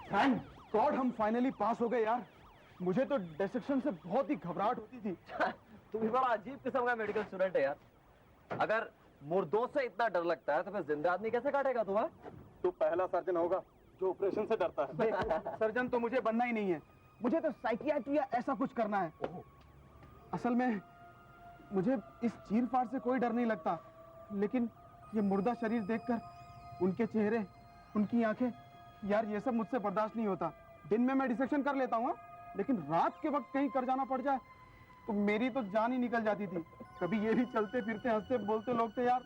Thank God हम finally पास हो गए यार। मुझे तो डिसेक्शन से बहुत ही घबराहट होती थी। तू भी बड़ा अजीब किस्म का मेडिकल स्टूडेंट है यार। अगर मुर्दों से इतना डर लगता है तो फिर जिंदा आदमी कैसे काटेगा तुम्हें? तू पहला सर्जन होगा जो ऑपरेशन से डरता है। सर्जन तो मुझे बनना ही नहीं है, मुझे तो साइकियाट्री या ऐसा कुछ करना है। असल में मुझे इस चीर-फाड़ से कोई डर नहीं लगता, लेकिन ये मुर्दा शरीर देखकर, उनके चेहरे, उनकी आंखें, यार ये सब मुझसे बर्दाश्त नहीं होता। दिन में मैं डिसेक्शन कर लेता हूँ, लेकिन रात के वक्त कहीं कर जाना पड़ जाए तो मेरी तो जान ही निकल जाती थी। कभी ये भी चलते फिरते हंसते बोलते लोग थे यार,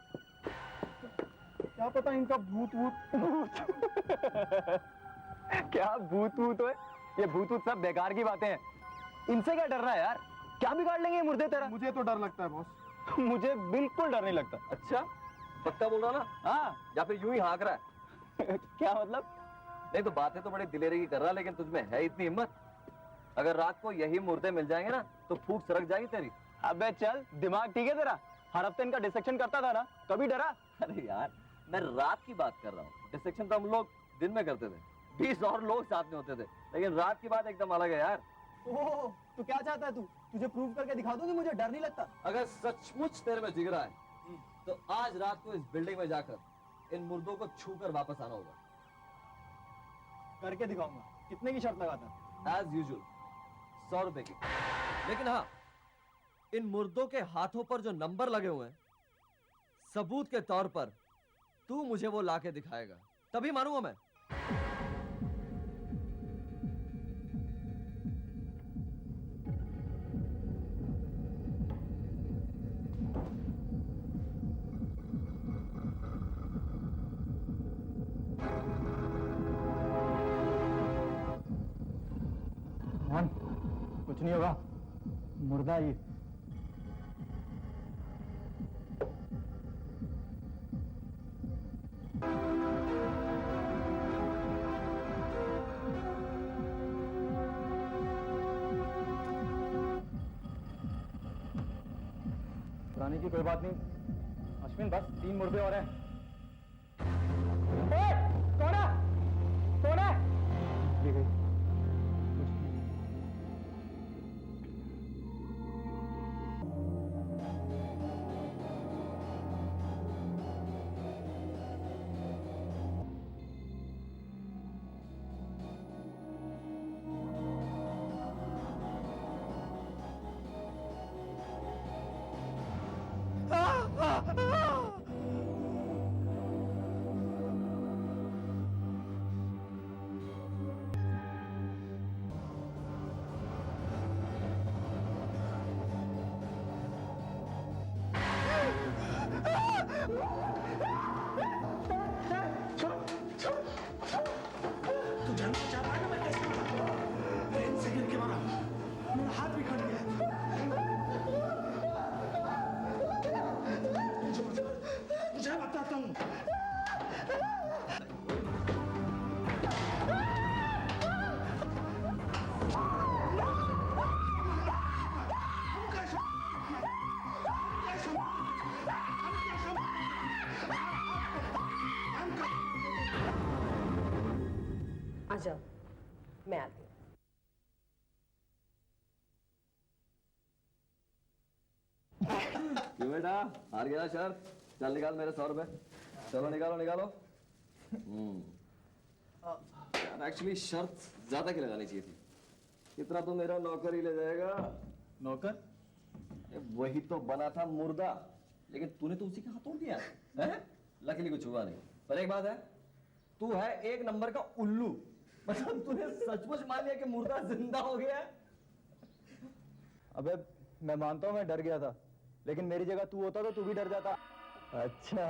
क्या पता इनका भूत वूत। क्या भूत वूत है? ये भूत वूत सब बेकार की बातें हैं। इनसे क्या डर रहा है यार? क्या बिगाड़ लेंगे ये मुर्दे तेरा? मुझे तो डर लगता है बॉस। मुझे बिल्कुल डर नहीं लगता। अच्छा, पक्का बोल रहा ना? हाँ, या फिर यूं ही हाँक रहा है? क्या मतलब? नहीं तो बातें तो बड़ी दिलेरी की कर रहा, लेकिन तुझमें है इतनी हिम्मत? अगर रात को यही मुर्दे मिल जाएंगे ना तो फूंक सरक जाएगी तेरी। अबे चल, दिमाग ठीक है तेरा? हर हफ्ते इनका डिसेक्शन करता था ना, कभी डरा? अरे यार, मैं रात की बात कर रहा हूँ। डिसेक्शन तो हम लोग दिन में करते थे, 20 और लोग साथ में होते थे, लेकिन रात की बात एकदम अलग है यार। ओह, तू क्या चाहता है? तू तुझे प्रूव करके दिखा दूं कि मुझे डर नहीं लगता। अगर सचमुच तेरे में जिगरा है तो आज रात को इस बिल्डिंग में जाकर इन मुर्दों को छूकर वापस आना होगा। करके दिखाऊंगा। कितने की शर्त लगाता? एज यूजुअल 100 रुपए की। लेकिन हाँ, इन मुर्दों के हाथों पर जो नंबर लगे हुए हैं, सबूत के तौर पर तू मुझे वो लाके दिखाएगा, तभी मानूंगा मैं। कुछ नहीं होगा, मुर्दा ही। पुराने की कोई बात नहीं अश्विन, बस 3 मुर्दे और हैं। कौन है? कौन है? ये गई। आ जाओ, मैं आती हूँ। क्यों बेटा, हार गया शर्त? चल निकाल मेरे 100 रुपए। चलो निकालो निकालो। यार एक्चुअली शर्त ज्यादा की लगानी चाहिए थी। इतना तो मेरा नौकर ही ले जाएगा। नौकर? वही तो बना था मुर्दा, लेकिन तूने तो उसी के हाथ तोड़ दिया है? लकीली कुछ हुआ नहीं। पर एक बात है, तू है एक नंबर का उल्लू। मतलब तूने सचमुच मान लिया कि मुर्दा जिंदा हो गया है? अबे मैं मानता हूँ मैं डर गया था, लेकिन मेरी जगह तू होता तो तू भी डर जाता। अच्छा,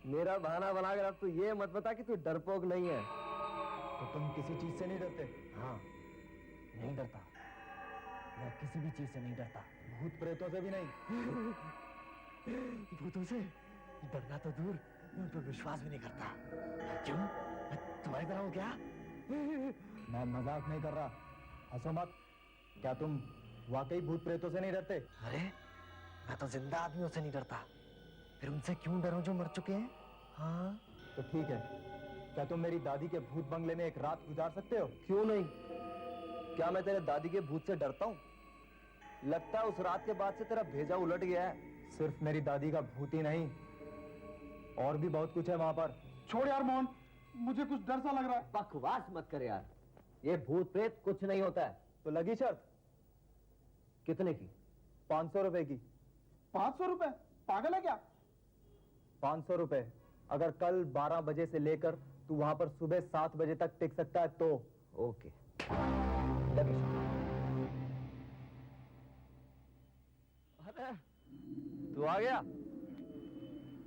मेरा बहाना बनाकर अब तू ये मत बता कि तू डरपोक नहीं है। तो तुम किसी चीज से नहीं डरते? हाँ, नहीं डरता, मैं किसी भी चीज से नहीं डरता, भूत प्रेतों से भी नहीं। भूतों से डरना तो दूर, मैं उन पर विश्वास भी नहीं करता। क्यों? मैं तुम्हारी तरह हूं क्या? मैं मजाक नहीं कर रहा, हंसो मत। क्या तुम वाकई भूत प्रेतों से नहीं डरते? अरे मैं तो जिंदा आदमियों से नहीं डरता, फिर उनसे क्यों डरूं जो मर चुके हैं? हाँ तो ठीक है, क्या तुम मेरी दादी के भूत बंगले में एक रात गुजार सकते हो? क्यों नहीं? क्या मैं तेरे दादी के भूत से डरता हूँ? लगता है उस रात के बाद से तेरा भेजा उलट गया है। सिर्फ मेरी दादी का भूत ही नहीं, और भी बहुत कुछ है वहां पर। छोड़ यार मोहन, मुझे कुछ डर सा लग रहा है। बकवास मत कर यार, ये भूत प्रेत कुछ नहीं होता है। तो लगी शर्त? कितने की? 500 रुपए की। 500 रुपए? पागल है क्या? 500 रुपए। अगर कल 12 बजे से लेकर तू वहां पर सुबह 7 बजे तक टिक सकता है तो। ओके, लगी शर्त। अरे तू आ गया?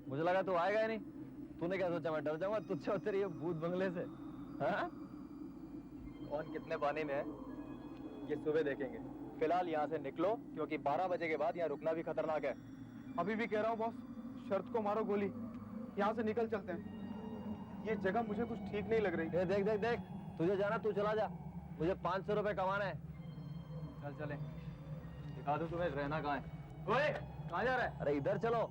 मुझे लगा तू आएगा ही नहीं। तूने क्या सोचा मैं डर जाऊंगा तुझसे और तेरे ये भूत बंगले से? हाँ? कौन कितने पानी में है ये सुबह देखेंगे। फिलहाल यहाँ से निकलो, क्योंकि 12 बजे के बाद यहाँ रुकना भी खतरनाक है। अभी भी कह रहा हूँ बॉस, शर्त को मारो गोली, यहाँ से निकल चलते हैं। ये जगह मुझे कुछ ठीक नहीं लग रही। ये देख देख देख, तुझे जाना तू चला जा, मुझे 500 रुपए कमाना है। चल चले, दिखा दूं तुम्हें रहना कहाँ है। ओए, कहाँ जा रहा है? अरे इधर चलो।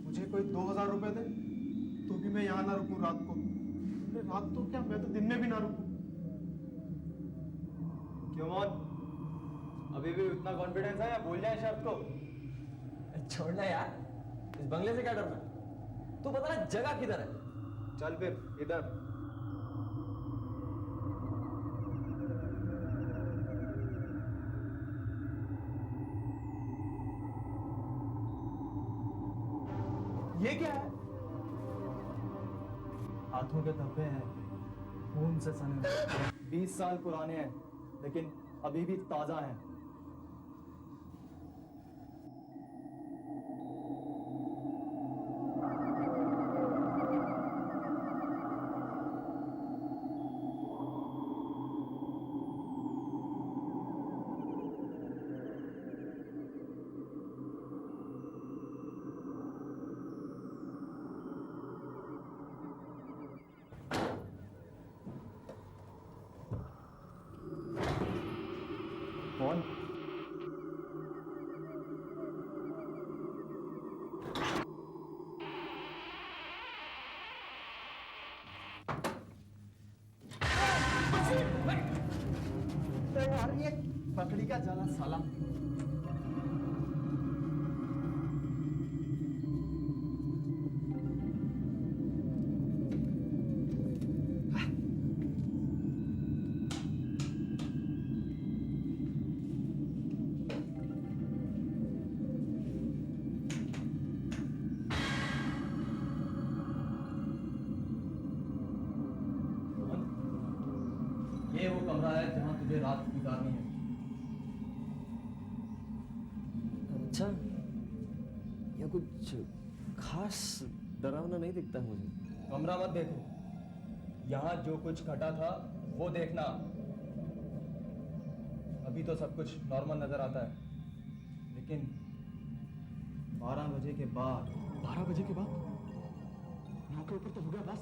मुझे कोई 2000 रुपए दे तो भी मैं यहाँ ना रुकूं रात को। अरे रात तो क्या, मैं तो दिन में भी ना रुकूं। क्यों मोहन, अभी भी उतना कॉन्फिडेंस है या भूल जाए शर्त को? छोड़ना यार, इस बंगले से क्या डरना? तू बता ना जगह किधर है? चल फिर इधर। ये क्या है? हाथों के धब्बे हैं, खून से सने हैं। 20 साल पुराने हैं, लेकिन अभी भी ताजा हैं। कौन? यार ये पकड़ी का जाला साला। ये वो कमरा है जहां तुझे रात गुजारनी है। अच्छा, या कुछ खास डरावना नहीं दिखता मुझे। कमरा मत देखो, यहाँ जो कुछ घटा था वो देखना। अभी तो सब कुछ नॉर्मल नजर आता है, लेकिन 12 बजे के बाद। 12 बजे के बाद? 9 के ऊपर तो हो गया बस।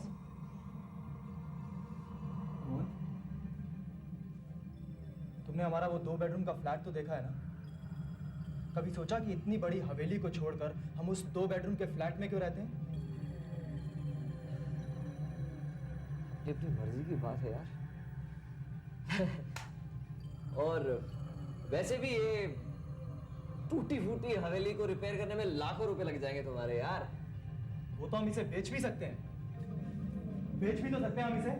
मोहन, तुमने हमारा वो 2 बेडरूम का फ्लैट तो देखा है ना? कभी सोचा कि इतनी बड़ी हवेली को छोड़कर हम उस 2 बेडरूम के फ्लैट में क्यों रहते हैं? ये अपनी मर्जी की बात है यार। और वैसे भी ये टूटी फूटी हवेली को रिपेयर करने में लाखों रुपए लग जाएंगे तुम्हारे यार। वो तो हम इसे बेच भी सकते हैं। बेच भी तो सकते हैं हम इसे।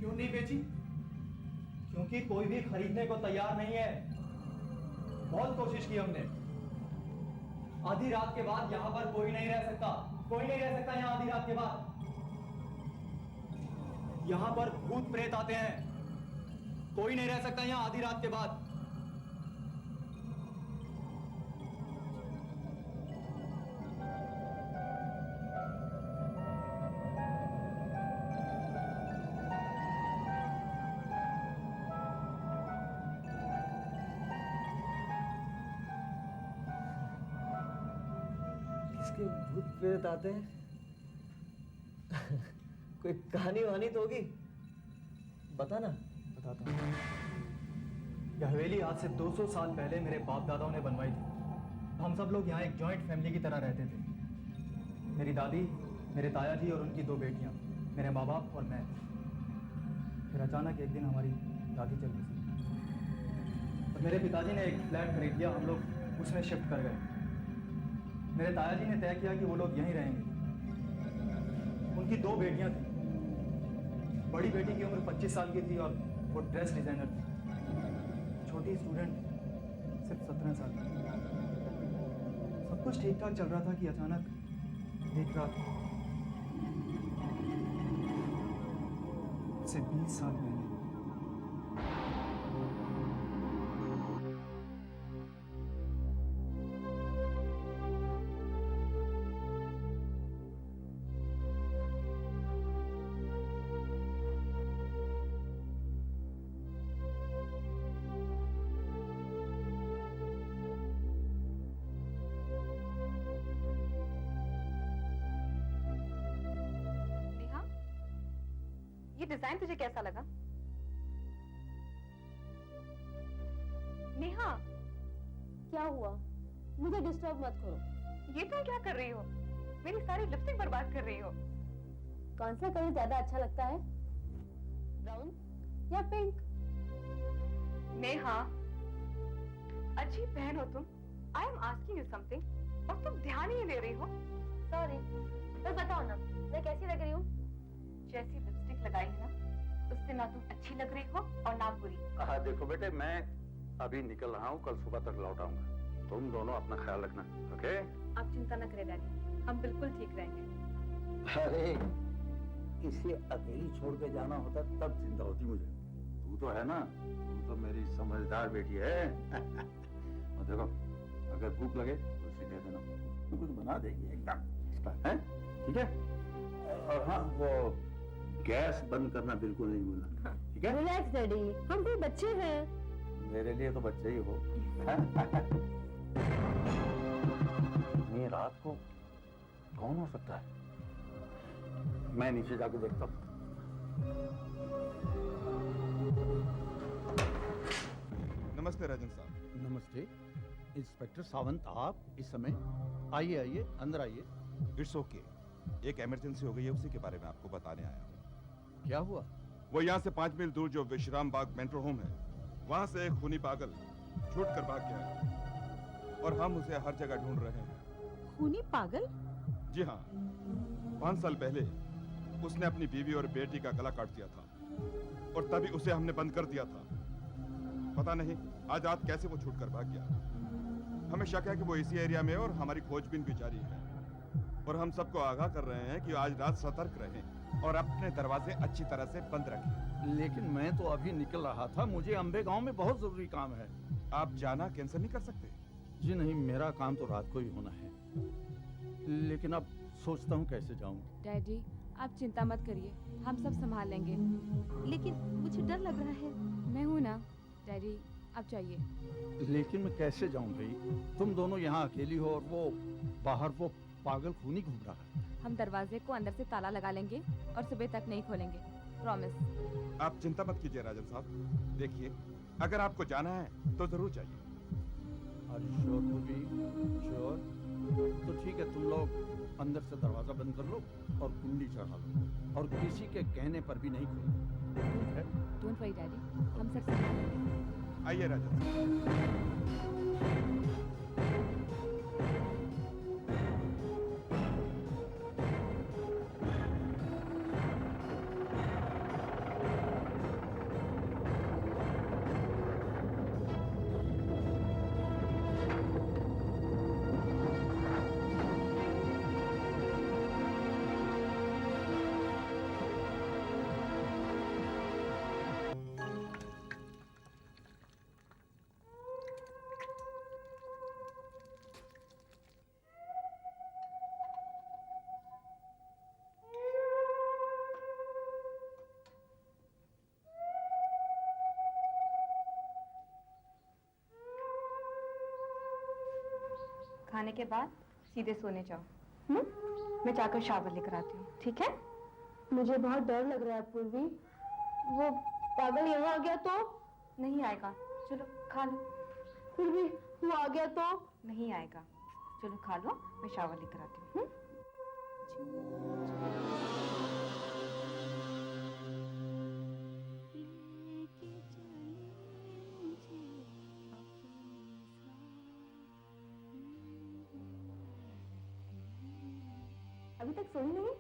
क्यों नहीं बेची? क्योंकि कोई भी खरीदने को तैयार नहीं है। बहुत कोशिश की हमने। आधी रात के बाद यहाँ पर कोई नहीं रह सकता। कोई नहीं रह सकता यहाँ आधी रात के बाद। यहाँ पर भूत प्रेत आते हैं। कोई नहीं रह सकता यहाँ आधी रात के बाद। के भूत प्रेत आते हैं? कोई कहानी वहानी तो होगी, बता ना। बताता हूँ। यह हवेली आज से 200 साल पहले मेरे बाप दादाओं ने बनवाई थी। हम सब लोग यहाँ एक जॉइंट फैमिली की तरह रहते थे। मेरी दादी, मेरे ताया जी और उनकी 2 बेटियाँ, मेरे माँ बाप और मैं। फिर अचानक एक दिन हमारी दादी चल बसी और मेरे पिताजी ने एक फ्लैट खरीद लिया। हम लोग उसमें शिफ्ट कर गए। मेरे ताया जी ने तय किया कि वो लोग यहीं रहेंगे। उनकी 2 बेटियाँ थीं। बड़ी बेटी की उम्र 25 साल की थी और वो ड्रेस डिजाइनर थी। छोटी स्टूडेंट सिर्फ 17 साल की। सब कुछ ठीक ठाक चल रहा था कि अचानक एक रात से 20 साल पहले नेहा, ये डिजाइन तुझे कैसा लगा? नेहा, क्या हुआ? मुझे डिस्टर्ब मत करो। ये तुम क्या कर रही हो? मेरी सारी लिपस्टिक बर्बाद कर रही हो। कौन सा कलर ज्यादा अच्छा लगता है, ब्राउन या पिंक? नेहा, अजीब बहन हो तुम। I am asking you something और तुम ध्यान ही नहीं दे रही हो। सॉरी, पर बताओ ना, मैं कैसी लग रही हूँ? जैसी लिपस्टिक लगाई है ना, उससे ना तुम अच्छी लग रही हो और ना बुरी। हाँ देखो बेटे, मैं अभी निकल रहा हूँ, कल सुबह तक लौट आऊंगा। तुम दोनों अपना ख्याल रखना, ओके? आप चिंता न करें डैडी, हम बिल्कुल ठीक रहेंगे। अरे इसे अकेली छोड़ के जाना होता तब चिंता होती मुझे। तू तो है ना, तू तो मेरी समझदार बेटी है। और देखो, अगर भूख लगे तो उसे दे देना, तो कुछ बना देगी एकदम, है? ठीक है? और हाँ, वो गैस बंद करना बिल्कुल नहीं भूलना, ठीक है? रिलैक्स डैडी, हम कोई बच्चे हैं। मेरे लिए तो बच्चे ही हो। इतनी रात को कौन हो सकता है? मैं नीचे जाके देखता हूँ। नमस्ते राजन साहब। नमस्ते इंस्पेक्टर सावंत, आप इस समय? आइए आइए, अंदर आइए। इट्स ओके, एक इमरजेंसी हो गई है, उसी के बारे में आपको बताने आया हूँ। क्या हुआ? वो यहाँ से 5 मील दूर जो विश्राम बाग मेट्रो होम है, वहाँ से एक खूनी पागल छूट कर भाग गया है और हम उसे हर जगह ढूंढ रहे हैं। खूनी पागल? जी हाँ, 5 साल पहले उसने अपनी बीवी और बेटी का गला काट दिया था और तभी उसे हमने बंद कर दिया था। पता नहीं आज रात कैसे वो छूट कर भाग गया। हमें शक है कि वो इसी एरिया में है और हमारी खोजबीन भी जारी है। और हम सबको आगाह कर रहे हैं कि आज रात सतर्क रहें और अपने दरवाजे अच्छी तरह से बंद रखें। लेकिन मैं तो अभी निकल रहा था, मुझे अंबे गांव में बहुत जरूरी काम है। आप जाना कैंसिल नहीं कर सकते? जी नहीं, मेरा काम तो रात को ही होना है, लेकिन अब सोचता हूँ कैसे जाऊँ। डैडी, आप चिंता मत करिए, हम सब संभाल लेंगे। लेकिन मुझे डर लग रहा है। मैं हूँ ना डैडी, आप जाइए। लेकिन मैं कैसे जाऊँ भाई? तुम दोनों यहाँ अकेली हो और वो बाहर वो पागल खूनी घूम रहा है। हम दरवाजे को अंदर से ताला लगा लेंगे और सुबह तक नहीं खोलेंगे, प्रॉमिस। आप चिंता मत कीजिए राजन साहब। देखिए, अगर आपको जाना है तो जरूर जाइए। Sure to be sure? तो ठीक है, तुम लोग अंदर से दरवाजा बंद कर लो और कुंडी चढ़ा लो और किसी के कहने पर भी नहीं खोलो, ठीक है? डोंट वरी डैडी, हम सब संभाल लेंगे। आइए राजन साहब। खाने के बाद सीधे सोने जाओ। मैं जाकर शावर लेकर आती हूँ, ठीक है? मुझे बहुत डर लग रहा है पूर्वी। वो पागल यहाँ आ गया तो? नहीं आएगा, चलो खा लो। पूर्वी वो आ गया तो? नहीं आएगा, चलो खा लो, मैं शावर लेकर आती हूँ। अभी तक सोई नहीं?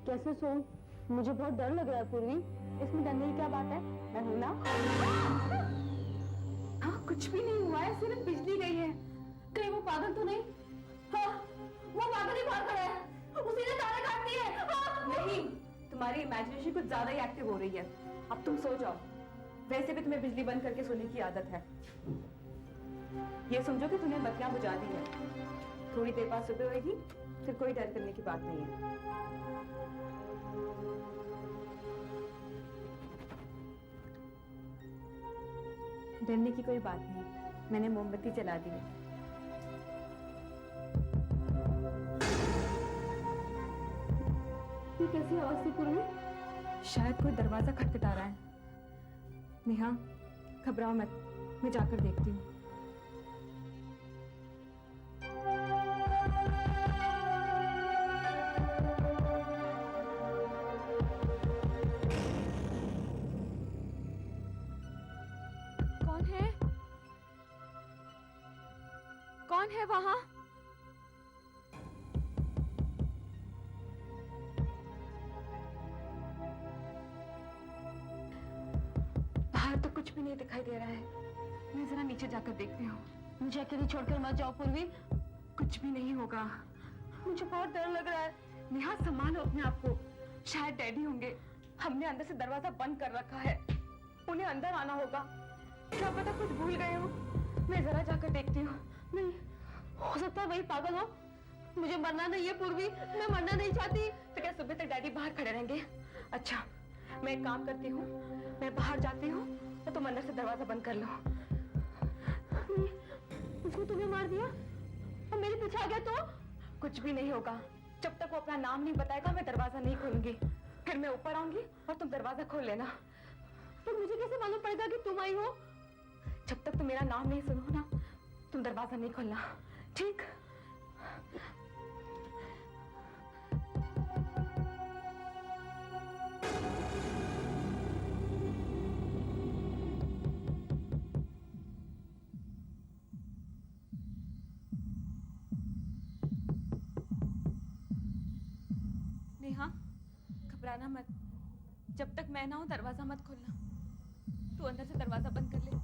कैसे सो? मुझे बहुत डर लग रहा है पूर्वी। इसमें डरने की क्या बात है? मैं हूं ना। हाँ, कुछ भी नहीं हुआ है, सिर्फ बिजली गई है। कहीं वो पागल तो नहीं? हाँ, वो पागल ही बाहर खड़ा है। उसी ने तारे काट दिए। हाँ। नहीं, तुम्हारी इमेजिनेशन कुछ ज्यादा ही एक्टिव हो रही है। अब तुम सो जाओ। वैसे भी तुम्हें बिजली बंद करके सोने की आदत है। ये समझो कि तुमने बत्तियां बुझा दी है। थोड़ी देर बाद सुबह होगी, फिर कोई डर करने की बात नहीं है। डरने की कोई बात नहीं, मैंने मोमबत्ती जला दी है। ये कैसी आवाज थी पूर्वी? शायद कोई दरवाजा खटखटा रहा है। नेहा, घबराओ मत, मैं जाकर देखती हूँ। कौन है? कौन है वहां? बाहर तो कुछ भी नहीं दिखाई दे रहा है। मैं जरा नीचे जाकर देखती हूँ। मुझे अकेली छोड़कर मत जाओ पूर्वी। कुछ भी नहीं होगा। मुझे बहुत डर लग रहा है। नेहा, संभालो अपने आप को। शायद डैडी होंगे। हमने अंदर से दरवाजा बंद कर रखा है। उन्हें अंदर आना होगा। क्या पता कुछ भूल गए हो। मैं जरा जाकर देखती हूँ। नहीं, हो सकता है वही पागल हो। मुझे मरना नहीं है पूर्वी, मैं मरना नहीं चाहती। तो क्या सुबह तक डैडी बाहर खड़े रहेंगे? अच्छा, मैं एक काम करती हूँ, मैं बाहर जाती हूँ तो तुम अंदर से दरवाजा बंद कर लो। उसको तुम्हें मार दिया और मेरे पीछे आ गया तो? कुछ भी नहीं होगा। जब तक वो अपना नाम नहीं बताएगा, मैं दरवाजा नहीं खोलूंगी। फिर मैं ऊपर आऊंगी और तुम दरवाजा खोल लेना। तो मुझे कैसे मालूम पड़ेगा कि तुम आई हो? जब तक तुम मेरा नाम नहीं सुनो ना, तुम दरवाजा नहीं खोलना, ठीक? नेहा, घबराना मत। जब तक मैं ना हूं, दरवाजा मत खोलना। तू अंदर से दरवाजा बंद कर ले।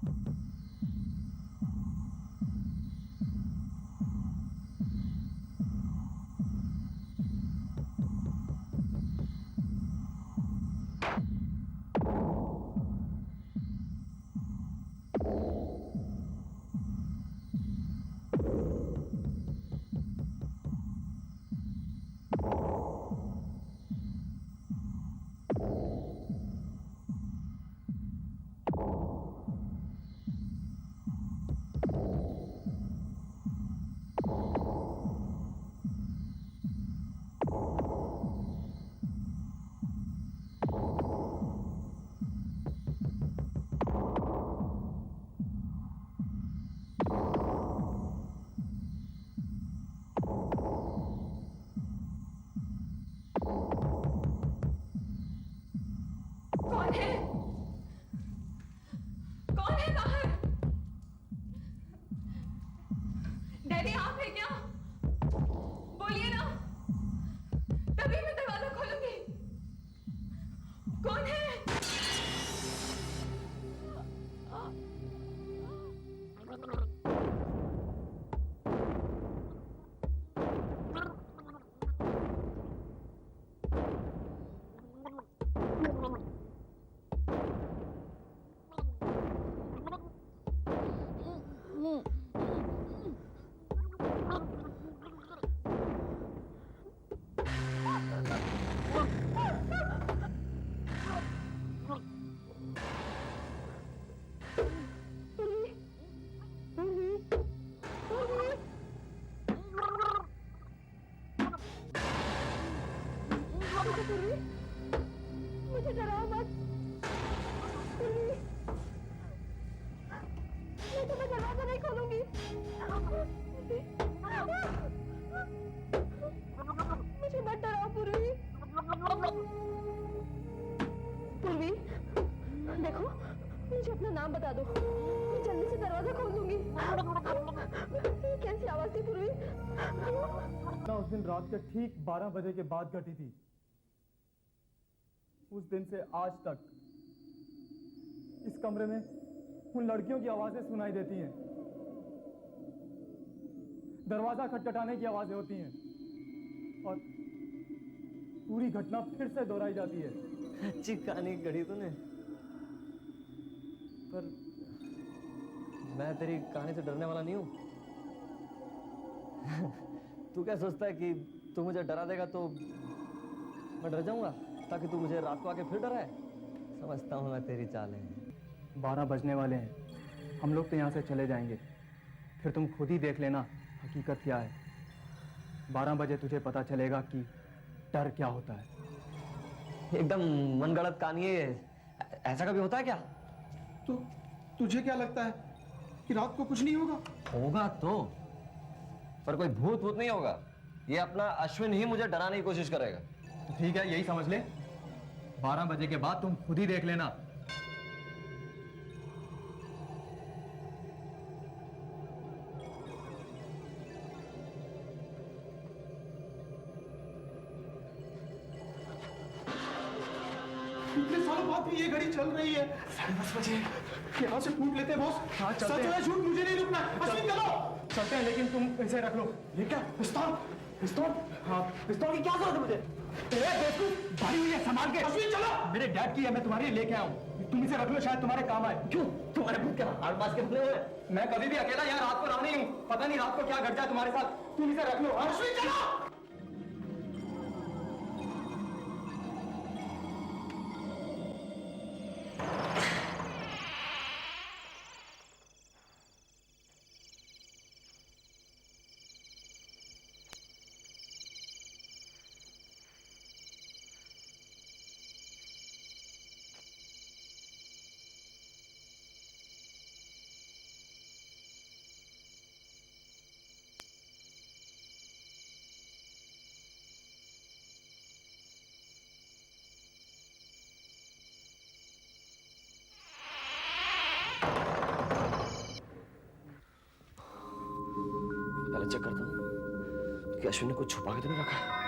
पूर्वी, मुझे डराओ मत। पूर्वी, मैं तुम्हें दरवाजा नहीं खोलूंगी। मुझे मत डराओ पूर्वी। पूर्वी, देखो, मुझे अपना नाम बता दो, मैं जल्दी से दरवाजा खोल दूंगी। ये कैसी आवाज थी पूर्वी? उस दिन रात के ठीक 12 बजे के बाद घटी थी। उस दिन से आज तक इस कमरे में उन लड़कियों की आवाजें सुनाई देती हैं, दरवाजा खटखटाने की आवाजें होती हैं और पूरी घटना फिर से दोहराई जाती है। अच्छी कहानी गढ़ी तूने, पर मैं तेरी कहानी से डरने वाला नहीं हूं। तू क्या सोचता है कि तू मुझे डरा देगा तो मैं डर जाऊंगा ताकि तू मुझे रात को आके फिर डराए? समझता हूं मैं तेरी चालें। 12 बजने वाले हैं, हम लोग तो यहाँ से चले जाएंगे, फिर तुम खुद ही देख लेना हकीकत क्या है। 12 बजे तुझे पता चलेगा कि डर क्या होता है। एकदम मनगढ़ंत कहानी है, ऐसा कभी होता है क्या? तो तुझे क्या लगता है कि रात को कुछ नहीं होगा? होगा तो, पर कोई भूत भूत नहीं होगा। ये अपना अश्विन ही मुझे डराने की कोशिश करेगा। तो ठीक है, यही समझ ले, 12 बजे के बाद तुम खुद ही देख लेना। इतने सालों बाद भी ये घड़ी चल रही है। 10:30 बजे यहाँ से फूट लेते बॉस। हाँ, चलते सच हैं। है झूठ मुझे नहीं रुकना। अश्विन चलो। चलते हैं, लेकिन तुम इसे रख लो। ये क्या पिस्तौल? पिस्तौल? हाँ, पिस्तौल की क्या जरूरत है मुझे? बेवकूफ, भारी हुई है, संभाल के। अश्विन चलो। मेरे डैड की है, मैं तुम्हारे लिए लेके आया हूँ। तुम इसे रख लो, शायद तुम्हारे काम आए। क्यों? तुम्हारे भूत क्या हार्ड पास के बने हुए? मैं कभी भी अकेला यहाँ रात को रहा नहीं हूँ। पता नहीं रात को क्या घट जाए तुम्हारे साथ। तुम इसे रख लो। हाँ? अश्विन चलो। पहले चेक करता हूँ कि अश्विन ने कुछ छुपा के तो नहीं रखा है।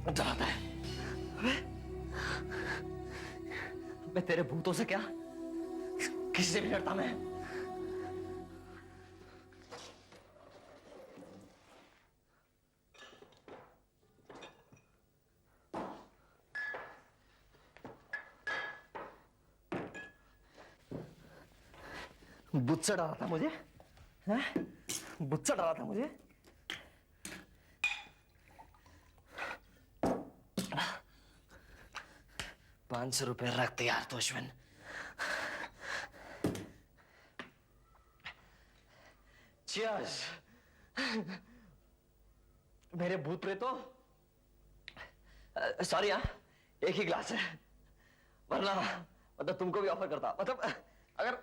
डराता है। मैं तेरे भूतों से क्या, किसी से भी डरता मैं। बुत से डरा था मुझे, हैं? बुत से डरा था मुझे। 500 रुपए रखते यार तो अश्विन। Cheers! मेरे भूत प्रेतो, सॉरी यार, एक ही ग्लास है, वरना मतलब तुमको भी ऑफर करता। मतलब अगर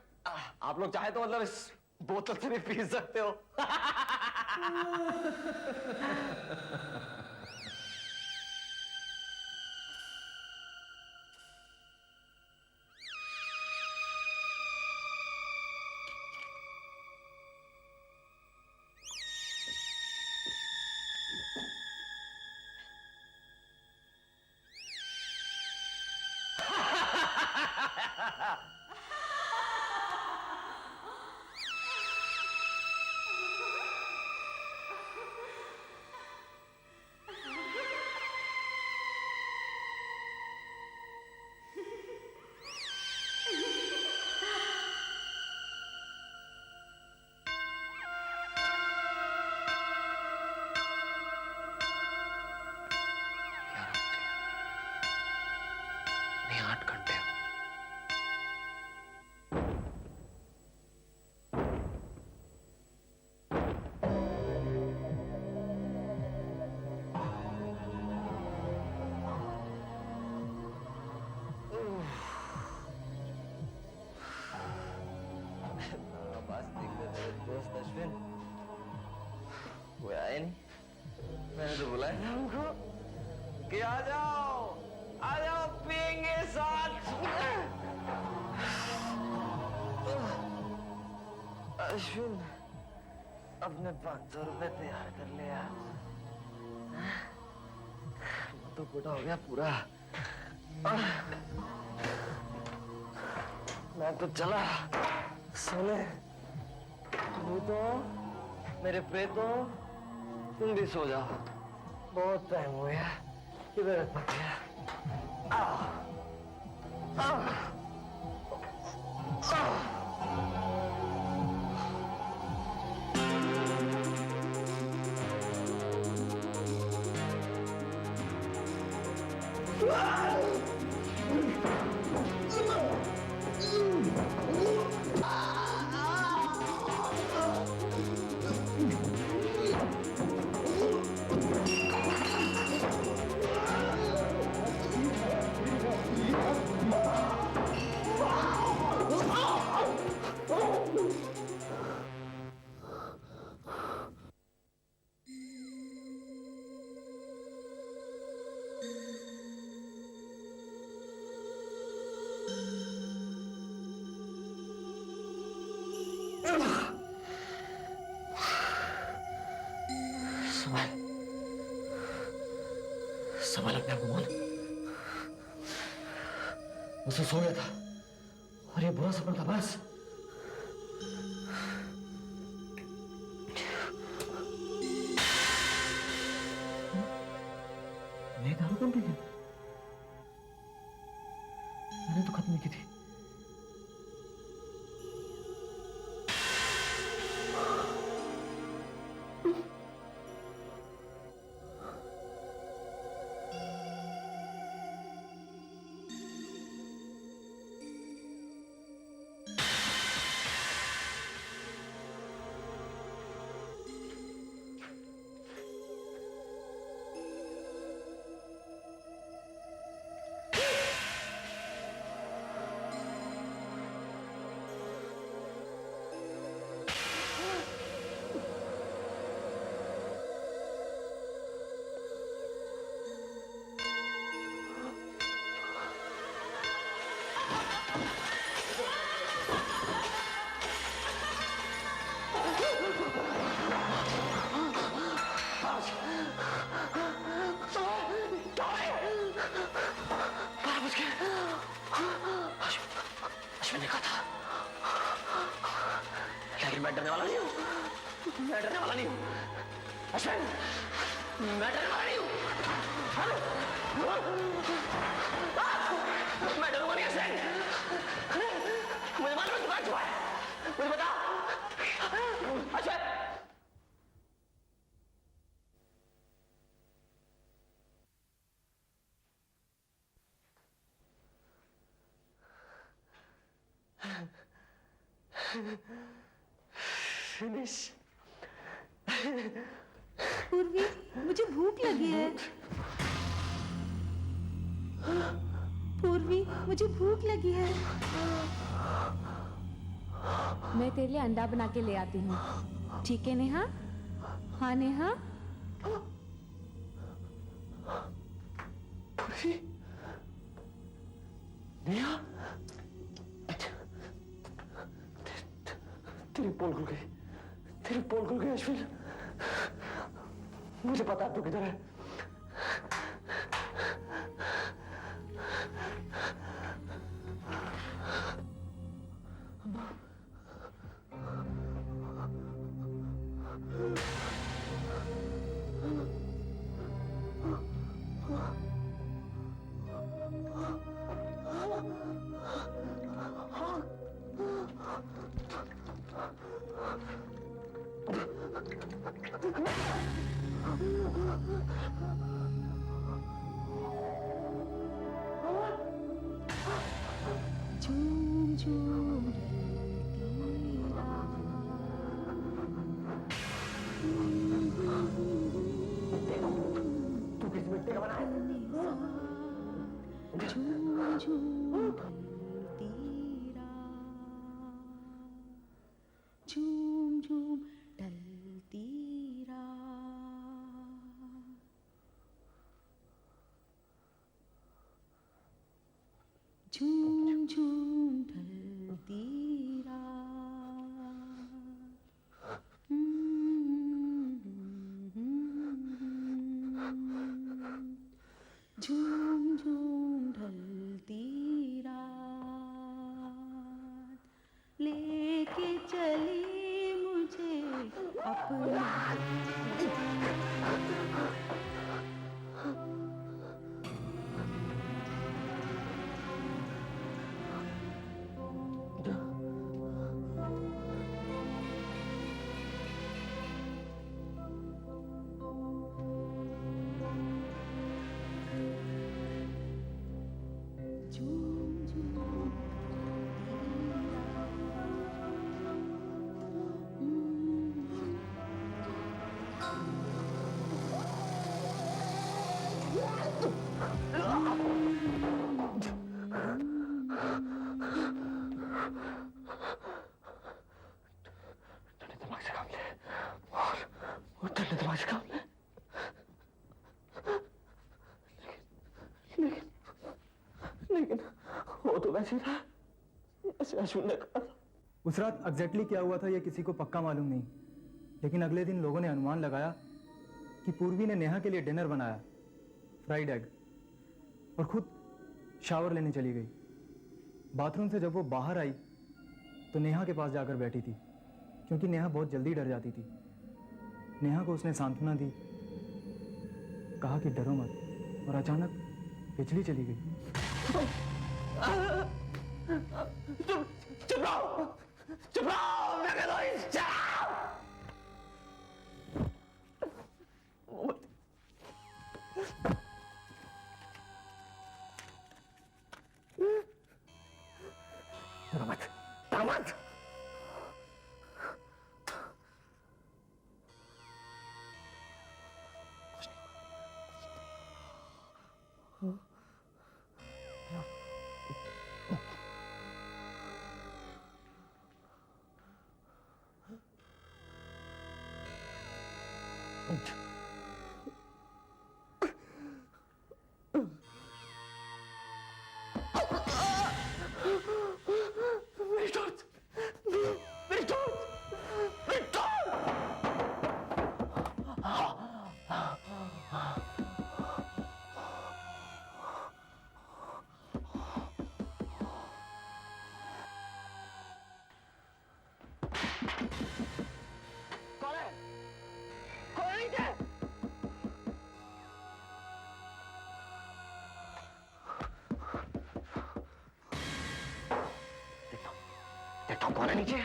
आप लोग चाहे तो मतलब इस बोतल से भी पी सकते हो। नहीं 8 घंटे बस देखते मेरे दोस्त अश्विन कोई आया नहीं। मैंने तो बुलाया था उनको कि आ जाओ पियेंगे साथ। अश्विन अपने 500 रुपए तैयार कर लिया। तो गोटा हो गया पूरा। मैं तो चला सोने। भूतों मेरे प्रेतों तुम भी सो जाओ, बहुत टाइम हो गया, किधर पक गया। संभाल अपने आप को मोहन। मुझसे सो गया था और ये बुरा सपना था बस। नहीं दारू कौन पी गया? मैंने तो खत्म नहीं की थी। मैं डरने वाला नहीं हूँ। मैं डरने वाला नहीं हूँ। अश्विन, मैं डरने वाला नहीं हूँ। मैं डरूंगा नहीं अश्विन। मुझे मालूम है तुम्हारा छुआ है। मुझे बता। अश्विन। फिनिश। पूर्वी, मुझे भूख लगी है। पूर्वी, मुझे भूख लगी है। मैं तेरे लिए अंडा बना के ले आती हूँ। ठीक है नेहा? हाँ नेहा? नेहा? तेरी पोल खुल गई। तेरी पोल खुल गई अश्विन। मुझे पता है तू किधर है। तू किस मिट्टी का बना है? झूम झूम ढलती रात, झूम झूम ढलती रात, झूम झूम ढलती रात, लेके चली मुझे अपना। दिमाग से काम ले और ठंडे दिमाग से काम ले। लेकिन वो तो वैसे था जैसे अश्विन ने कहा था। उस रात एग्जैक्टली क्या हुआ था ये किसी को पक्का मालूम नहीं, लेकिन अगले दिन लोगों ने अनुमान लगाया कि पूर्वी ने नेहा के लिए डिनर बनाया, फ्राइड एग, और खुद शावर लेने चली गई। बाथरूम से जब वो बाहर आई तो नेहा के पास जाकर बैठी थी, क्योंकि नेहा बहुत जल्दी डर जाती थी। नेहा को उसने सांत्वना दी, कहा कि डरो मत, और अचानक बिजली चली गई। चुप रहो, चुप रहो, मैं कह रहा हूं, डरो मत, डरो मत। कौन है नीचे?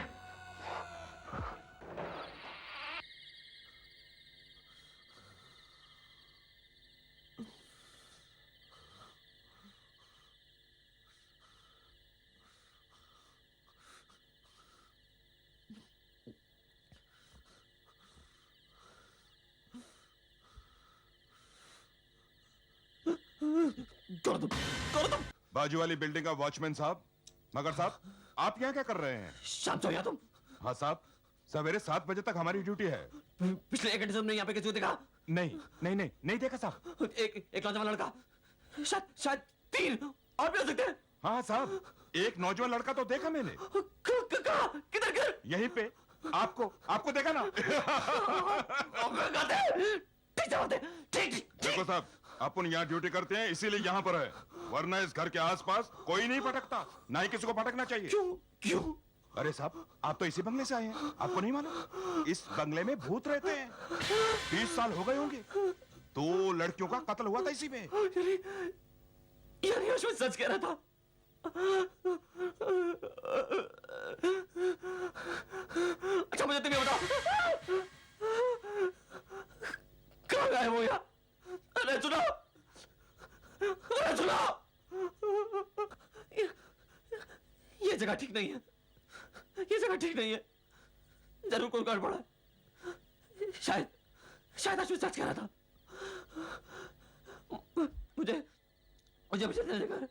बाजू वाली बिल्डिंग का वॉचमैन साहब, मगर साहब आप यहाँ क्या कर रहे हैं? शांत हो या तुम। हाँ साहब, सवेरे 7 बजे तक हमारी ड्यूटी है। पिछले 1 घंटे से हमने यहाँ पे किसी को देखा? नहीं देखा साहब। एक नौजवान लड़का, शायद 3 और भी हो सकते हैं। हाँ साहब, एक नौजवान लड़का तो देखा मैंने। किधर? यहीं पे आपको देखा ना। ठीक। देखो साहब, अपन यहाँ ड्यूटी करते हैं इसीलिए यहाँ पर है, वरना इस घर के आसपास कोई नहीं भटकता, ना ही किसी को भटकना चाहिए। क्यों? अरे साहब, आप तो इसी बंगले से आए हैं, आपको नहीं मालूम? इस बंगले में भूत रहते हैं। 20 साल हो गए होंगे। 2 लड़कियों का कत्ल हुआ था इसी में। यानी अश्विन सच कह रहा था। अच्छा मुझे तुम ये बताओ, कहाँ गए वो यहाँ? अरे सुनो, ये ये जगह ठीक नहीं है, ये जगह ठीक नहीं है, जरूर कोई गड़बड़ है। शायद शायद अश्विन सच कह रहा था। मुझे मुझे भी चलना चाहिए घर,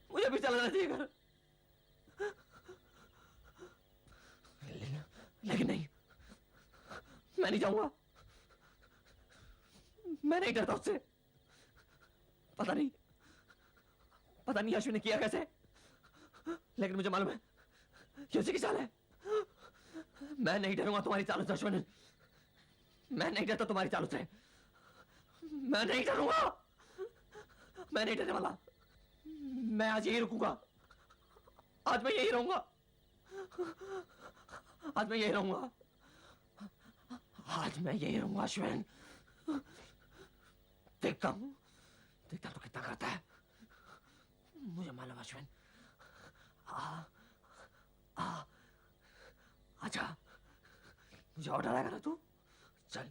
मुझे भी चलना चाहिए घर। लेकिन नहीं, मैं नहीं जाऊंगा, मैं नहीं डरता उससे। पता नहीं अश्विन ने किया कैसे, लेकिन मुझे मालूम है कि उसी की चाल है। मैं नहीं डरूंगा तुम्हारी चालों से अश्विन, मैं नहीं डरता तुम्हारी चालों से, मैं नहीं डरूंगा, मैं नहीं डरने वाला। मैं आज यही रुकूंगा, आज मैं यही रहूंगा, आज मैं यही रहूंगा, आज मैं यही रहूंगा अश्विन। देखता हूं तो कितना करता है, मुझे मालूम अश्विन। आजा, मुझे और डराएगा ना तू? चल।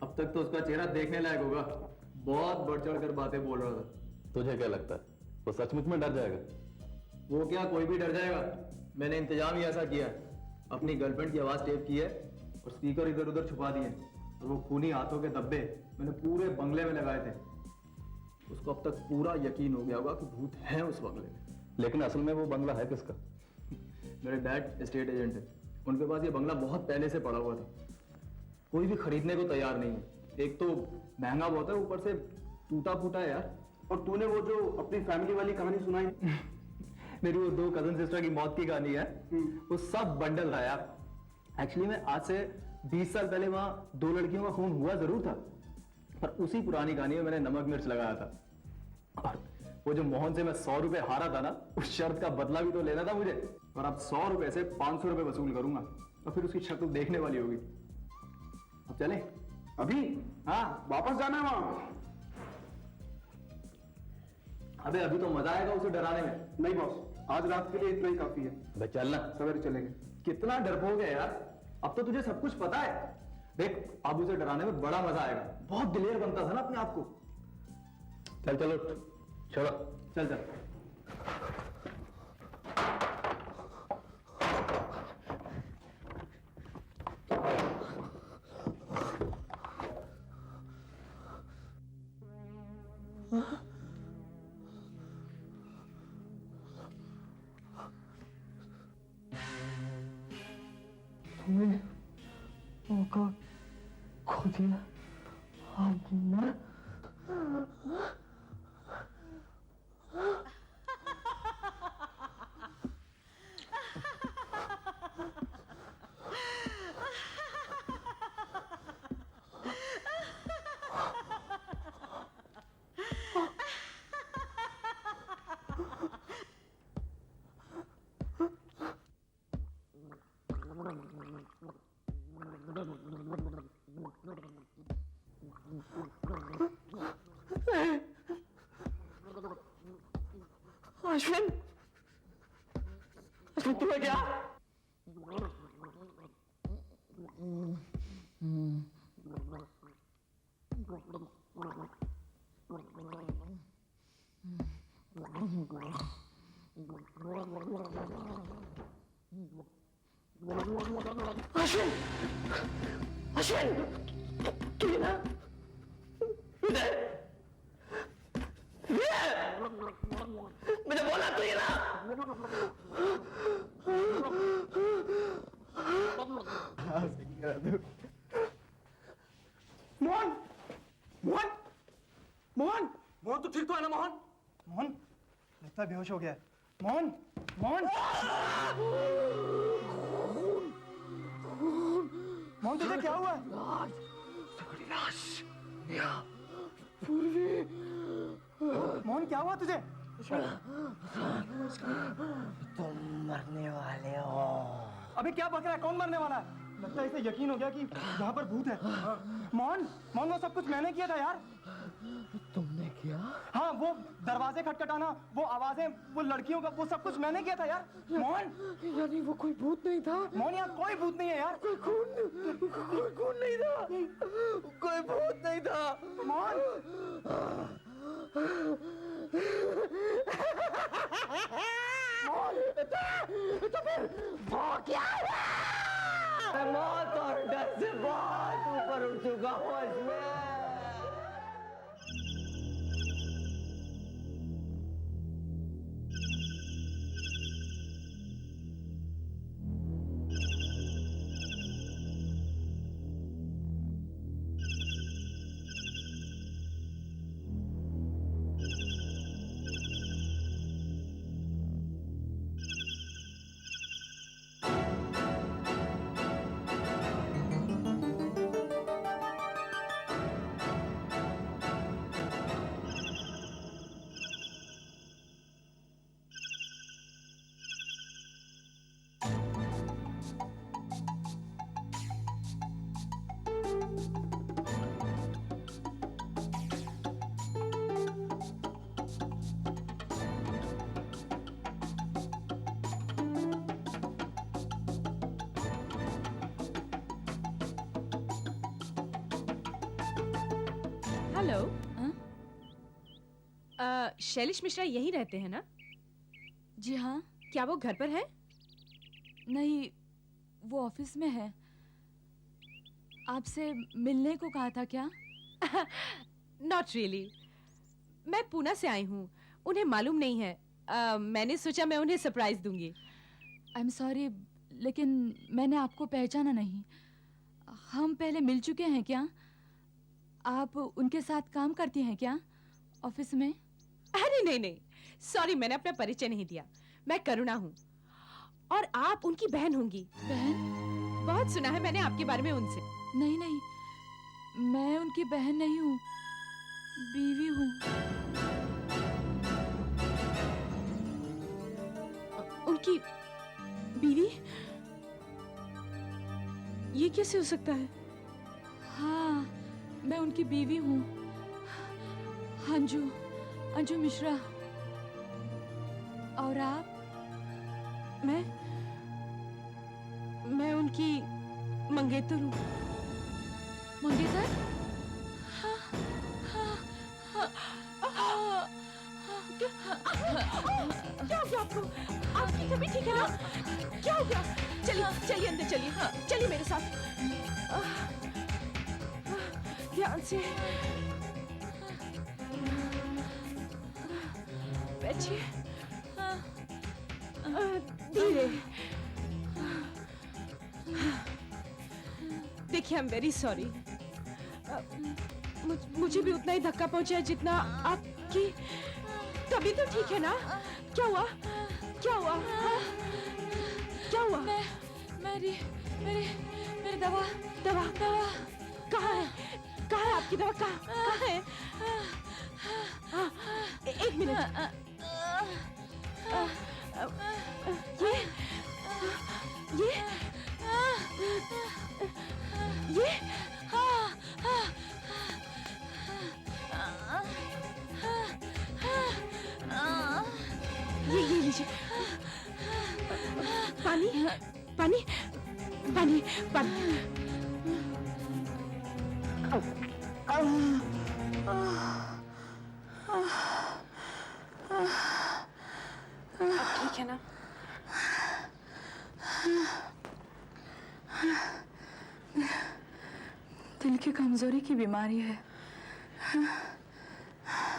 अब तक तो उसका चेहरा देखने लायक होगा, बहुत बढ़ चढ़ कर बातें बोल रहा था। तुझे क्या लगता है वो सचमुच में डर जाएगा? वो क्या, कोई भी डर जाएगा? मैंने इंतजाम ही ऐसा किया है, अपनी गर्लफ्रेंड की आवाज टेप की है और स्पीकर इधर उधर छुपा दिए, और वो खूनी हाथों के धब्बे मैंने पूरे बंगले में लगाए थे। उसको अब तक पूरा यकीन हो गया होगा कि भूत है उस बंगले में। लेकिन असल में वो बंगला है किसका? मेरे डैड एस्टेट एजेंट है, उनके पास ये बंगला बहुत पहले से पड़ा हुआ था, कोई भी खरीदने को तैयार नहीं है। एक तो महंगा बहुत है, ऊपर से टूटा फूटा है यार। और तूने वो जो अपनी फैमिली वाली कहानी सुनाई, मेरी वो 2 कजन सिस्टर की मौत की कहानी है, वो सब बंडल था यार। एक्चुअली में आज से 20 साल पहले वहां 2 लड़कियों का खून हुआ जरूर था, पर उसी पुरानी कहानी में मैंने नमक मिर्च लगाया था। और वो जो मोहन से मैं 100 रुपए हारा था ना, उस शर्त का बदला भी तो लेना था मुझे। और अब 100 रुपए से 500 रुपए वसूल करूंगा, और फिर उसकी शक्ल देखने वाली होगी। अब चले? अभी? हाँ, वापस जाना है वहां? अबे अभी तो मजा आएगा उसे डराने में। नहीं बॉस, आज रात के लिए इतना ही काफी है। भाई चलना, सवेरे चलेंगे। कितना डरपोक है यार, अब तो तुझे सब कुछ पता है। देख, अब उसे डराने में बड़ा मजा आएगा। बहुत दिलेर बनता था ना अपने आप को। चल चलो, छोड़ो, चल चल। अश्विन, अश्विन तुम्हें क्या? अश्विन, अश्विन, तू ये ना, इधर, मुझे बोला तू ये ना। मोहन, मोहन, मोहन, मोहन, तू ठीक तो है ना मोहन? मोहन लगता है बेहोश हो गया है। मोहन, मोहन, मोहन तुझे क्या हुआ? पूर्वी, मोहन क्या हुआ तुझे? तुम मरने वाले हो। अबे क्या बक रहा है? कौन मरने वाला है? लगता है इसे यकीन हो गया कि यहाँ पर भूत है। मोहन, मोहन वो सब कुछ मैंने किया था यार। तुमने किया? हाँ, वो दरवाजे खटखटाना, वो आवाजें, वो लड़कियों का, वो सब कुछ मैंने किया था यार। मोहन, यानी वो कोई भूत नहीं था? मोहन यहाँ कोई भूत नहीं है यार। कोई खून नहीं था। कोई कोई भूत नहीं था। तो फिर वो क्या है? मैं मौत और डर से बहुत ऊपर उठ चुका हूँ इसमें। हेलो। शैलेश मिश्रा यहीं रहते हैं ना? जी हाँ। क्या वो घर पर है? नहीं, वो ऑफिस में है। आपसे मिलने को कहा था क्या? Not really. मैं पूना से आई हूँ, उन्हें मालूम नहीं है। मैंने सोचा मैं उन्हें सरप्राइज दूंगी। आई एम सॉरी, लेकिन मैंने आपको पहचाना नहीं। हम पहले मिल चुके हैं क्या? आप उनके साथ काम करती हैं क्या ऑफिस में? अरे नहीं नहीं, सॉरी, मैंने अपना परिचय नहीं दिया। मैं करुणा हूँ और आप उनकी बहन होंगी। बहन? बहुत सुना है मैंने आपके बारे में उनसे। नहीं नहीं, मैं उनकी बहन नहीं हूँ, बीवी हूँ। उनकी बीवी? ये कैसे हो सकता है? हाँ, मैं उनकी बीवी हूँ, अंजू मिश्रा। और आप? मैं उनकी मंगेतर हूँ। मंगेतर? क्या हो गया आपको? आपकी तबीयत ठीक है ना? क्या हो गया? चलिए अंदर चलिए। चलिए मेरे साथ। ध्यान से बैठिए। धीरे। देखिए, आई एम वेरी सॉरी। मुझे भी उतना ही धक्का पहुंचा है जितना आपकी। तभी तो ठीक है ना? क्या हुआ? क्या हुआ? क्या हुआ? मेरी दवा। कहाँ है? कहाँ है आपकी दवा? कहाँ है? एक मिनट। ये लीजिए। पानी। आप ठीक है ना? दिल की कमजोरी की बीमारी है।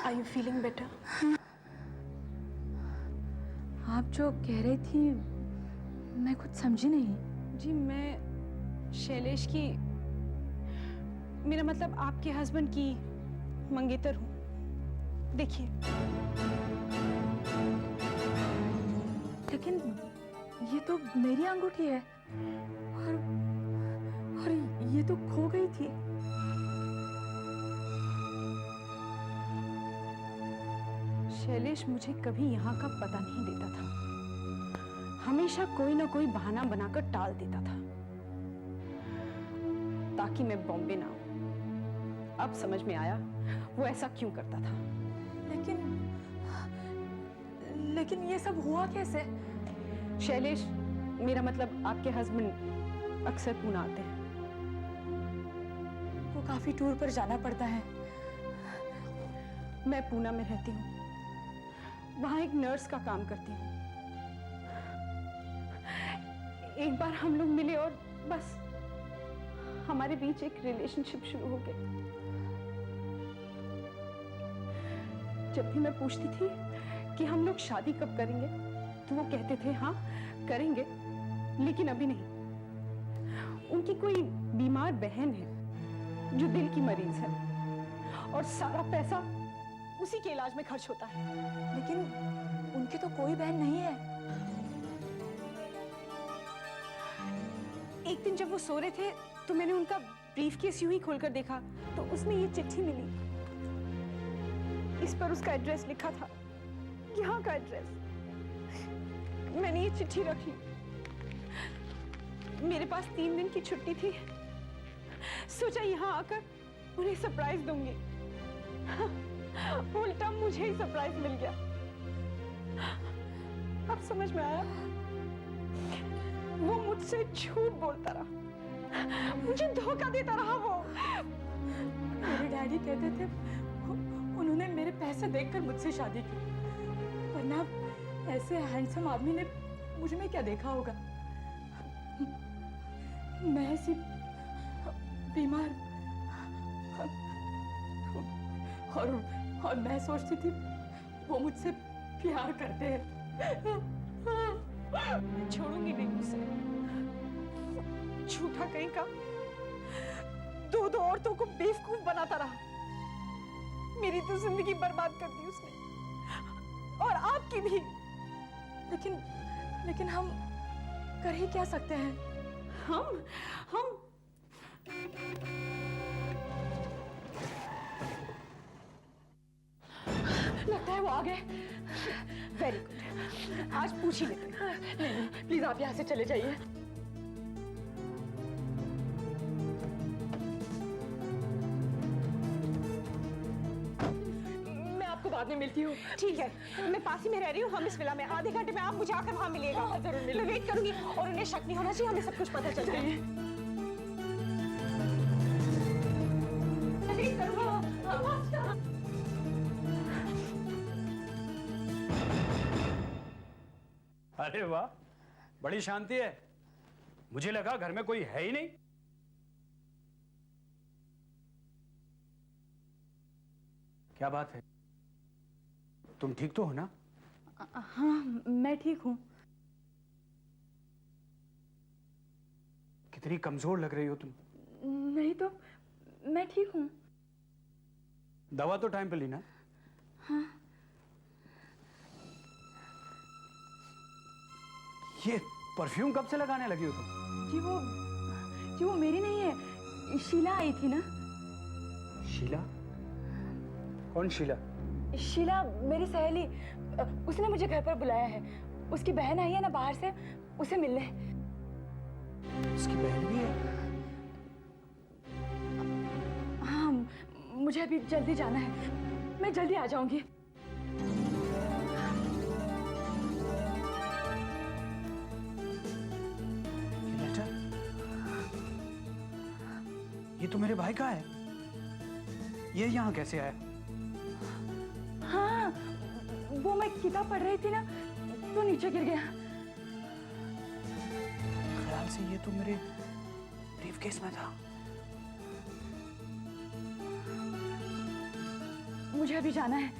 Are you feeling better? आप जो कह रही थी मैं कुछ समझी नहीं। जी, मैं शैलेश की, मेरा मतलब आपके हस्बैंड की मंगेतर हूँ। देखिए। लेकिन ये तो मेरी अंगूठी है और ये तो खो गई थी। शैलेश मुझे कभी यहाँ का पता नहीं देता था। हमेशा कोई ना कोई बहाना बनाकर टाल देता था ताकि मैं बॉम्बे ना आऊं। अब समझ में आया वो ऐसा क्यों करता था। लेकिन ये सब हुआ कैसे? शैलेश, मेरा मतलब आपके हस्बैंड अक्सर पूना आते हैं। वो को काफी टूर पर जाना पड़ता है। मैं पूना में रहती हूँ, वहां एक नर्स का काम करती हूँ। एक बार हम लोग मिले और बस हमारे बीच एक रिलेशनशिप शुरू हो गया। जब भी मैं पूछती थी कि हम लोग शादी कब करेंगे, तो वो कहते थे हाँ करेंगे, लेकिन अभी नहीं। उनकी कोई बीमार बहन है जो दिल की मरीज है और सारा पैसा उसी के इलाज में खर्च होता है। लेकिन उनकी तो कोई बहन नहीं है। एक दिन जब वो सो रहे थे तो मैंने उनका ब्रीफकेस यूं ही खोलकर देखा तो उसमें ये चिट्ठी मिली। इस पर उसका एड्रेस लिखा था, यहाँ का एड्रेस। मैंने ये चिट्ठी रख ली। मेरे पास 3 दिन की छुट्टी थी, सोचा यहाँ आकर उन्हें सरप्राइज दूंगी। उल्टा मुझे ही सरप्राइज मिल गया। अब समझ में आया, वो मुझसे झूठ बोलता रहा, मुझे धोखा देता रहा। वो मेरे डैडी कहते थे उन्होंने मेरे पैसे देखकर मुझसे शादी की, वरना ऐसे हैंडसम आदमी ने मुझ में क्या देखा होगा। मैं ऐसी बीमार और मैं सोचती थी वो मुझसे प्यार करते हैं। छोड़ूंगी नहीं उसे। झूठा कहीं का 2 औरतों को बेवकूफ बनाता रहा। मेरी तो जिंदगी बर्बाद कर दी उसने, और आपकी भी। लेकिन हम कर ही क्या सकते हैं? हम लगता है वो आ गए। वेरी गुड, आज पूछ ही लेते हैं। नहीं, प्लीज आप यहाँ से चले जाइए। मैं आपको बाद में मिलती हूँ। ठीक है, मैं पास ही में रह रही हूँ। हम इस विला में आधे घंटे में आप मुझे आकर वहां मिलिएगा। जरूर मैं वेट करूंगी और उन्हें शक नहीं होना चाहिए, हमें सब कुछ पता चल जाए। वेट करूंगा। अरे वाह, बड़ी शांति है। मुझे लगा घर में कोई है ही नहीं। क्या बात है, तुम ठीक तो हो ना? हाँ, मैं ठीक हूँ। कितनी कमजोर लग रही हो तुम। नहीं तो मैं ठीक हूँ। दवा तो टाइम पे ली ना? हाँ। ये परफ्यूम कब से लगाने लगी हो तुम? जी वो मेरी नहीं है, शीला आई थी ना। शीला? कौन शीला? शीला मेरी सहेली, उसने मुझे घर पर बुलाया है। उसकी बहन आई है ना बाहर से, उसे मिलने। उसकी बहन भी है? हाँ, मुझे अभी जल्दी जाना है, मैं जल्दी आ जाऊंगी। ये तो मेरे भाई का है। ये यहाँ कैसे आया? हाँ, वो मैं किताब पढ़ रही थी ना, तो नीचे गिर गया। ख्याल से ये तो मेरे ब्रीफकेस में था। मुझे अभी जाना है,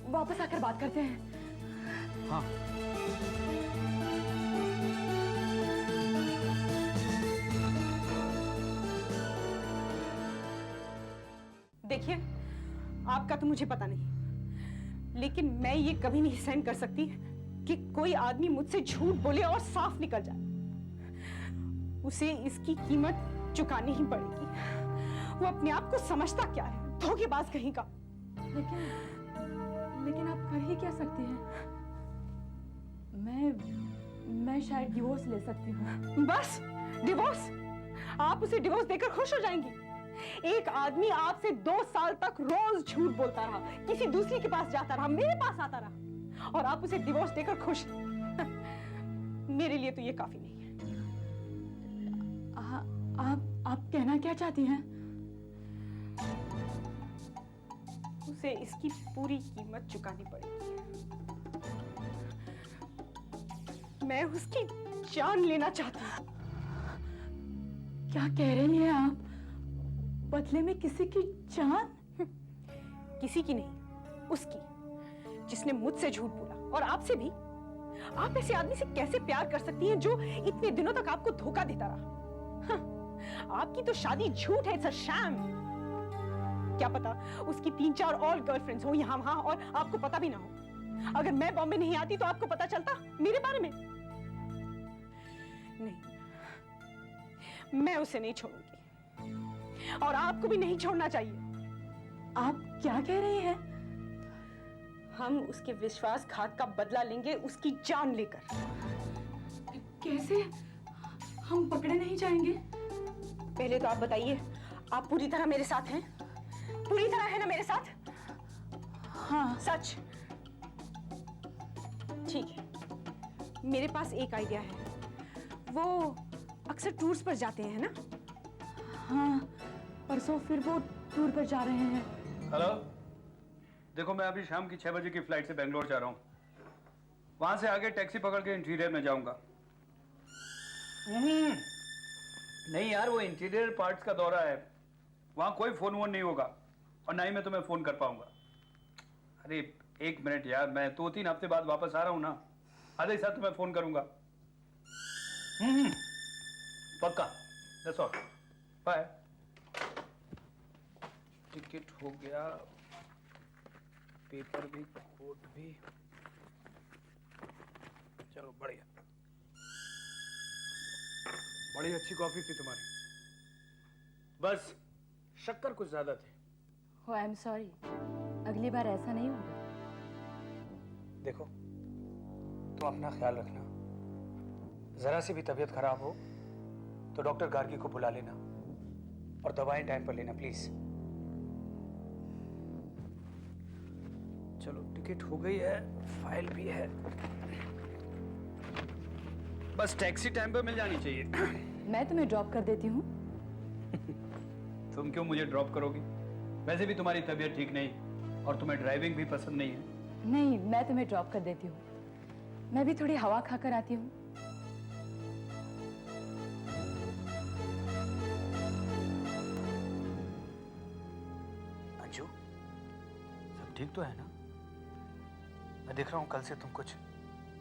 वापस आकर बात करते हैं। हाँ। देखिए, आपका तो मुझे पता नहीं, लेकिन मैं ये कभी नहीं सहन कर सकती कि कोई आदमी मुझसे झूठ बोले और साफ निकल जाए। उसे इसकी कीमत चुकानी ही पड़ेगी। वो अपने आप को समझता क्या है, धोखेबाज कहीं का। लेकिन आप कर ही क्या सकती हैं? मैं शायद डिवोर्स ले सकती हूँ। बस डिवोर्स? आप उसे डिवोर्स देकर खुश हो जाएंगी? एक आदमी आपसे 2 साल तक रोज झूठ बोलता रहा, किसी दूसरी के पास जाता रहा, मेरे पास आता रहा, और आप उसे डिवोर्स देकर खुश? मेरे लिए तो ये काफी नहीं है। आप कहना क्या चाहती हैं? उसे इसकी पूरी कीमत चुकानी पड़ेगी। मैं उसकी जान लेना चाहती हूँ। क्या कह रही हैं आप? बदले में किसी की जान? किसी की नहीं, उसकी, जिसने मुझसे झूठ बोला और आपसे भी। आप ऐसे आदमी से कैसे प्यार कर सकती हैं जो इतने दिनों तक आपको धोखा देता रहा? हाँ, आपकी तो शादी झूठ है, इट्स अ शैम। क्या पता उसकी 3-4 और गर्लफ्रेंड्स हो यहाँ वहां और आपको पता भी ना हो। अगर मैं बॉम्बे नहीं आती तो आपको पता चलता मेरे बारे में? नहीं, मैं उसे नहीं छोड़ूंगी और आपको भी नहीं छोड़ना चाहिए। आप क्या कह रही हैं? हम उसके विश्वासघात का बदला लेंगे उसकी जान लेकर। कैसे? हम पकड़े नहीं जाएंगे? पहले तो आप बताइए, आप पूरी तरह मेरे साथ हैं? पूरी तरह है ना मेरे साथ? हाँ। सच? ठीक है, मेरे पास एक आइडिया है। वो अक्सर टूर्स पर जाते हैं ना? हाँ, परसों फिर वो टूर पर जा रहे हैं। हेलो, देखो मैं अभी शाम की 6 बजे की फ्लाइट से बेंगलोर जा रहा हूँ। वहां से आगे टैक्सी पकड़ के इंटीरियर में जाऊंगा। नहीं यार, वो इंटीरियर पार्ट्स का दौरा है, वहां कोई फोन वोन नहीं होगा और ना ही मैं तुम्हें फोन कर पाऊंगा। अरे 1 मिनट यार, मैं 2-3 हफ्ते बाद वापस आ रहा हूँ ना, आधे साथ तुम्हें फोन करूंगा। पक्का, दैट्स ऑल, बाय। टिकट हो गया, पेपर भी, कोट भी, चलो बढ़िया। बड़ी अच्छी कॉफी थी तुम्हारी, बस शक्कर कुछ ज्यादा थे। Oh, I'm sorry, अगली बार ऐसा नहीं होगा। देखो, तुम अपना ख्याल रखना, जरा सी भी तबीयत खराब हो तो डॉक्टर गार्गी को बुला लेना और दवाएं टाइम पर लेना प्लीज। चलो टिकट हो गई है, फाइल भी है, बस टैक्सी टाइम पर मिल जानी चाहिए। मैं तुम्हें ड्रॉप कर देती हूँ। तुम क्यों मुझे ड्रॉप करोगी? वैसे भी तुम्हारी तबीयत ठीक नहीं और तुम्हें ड्राइविंग भी पसंद नहीं है। नहीं, मैं तुम्हें ड्रॉप कर देती हूँ। मैं भी थोड़ी हवा खाकर आती हूँ। अंजू, सब ठीक तो है ना? मैं देख रहा हूँ कल से तुम कुछ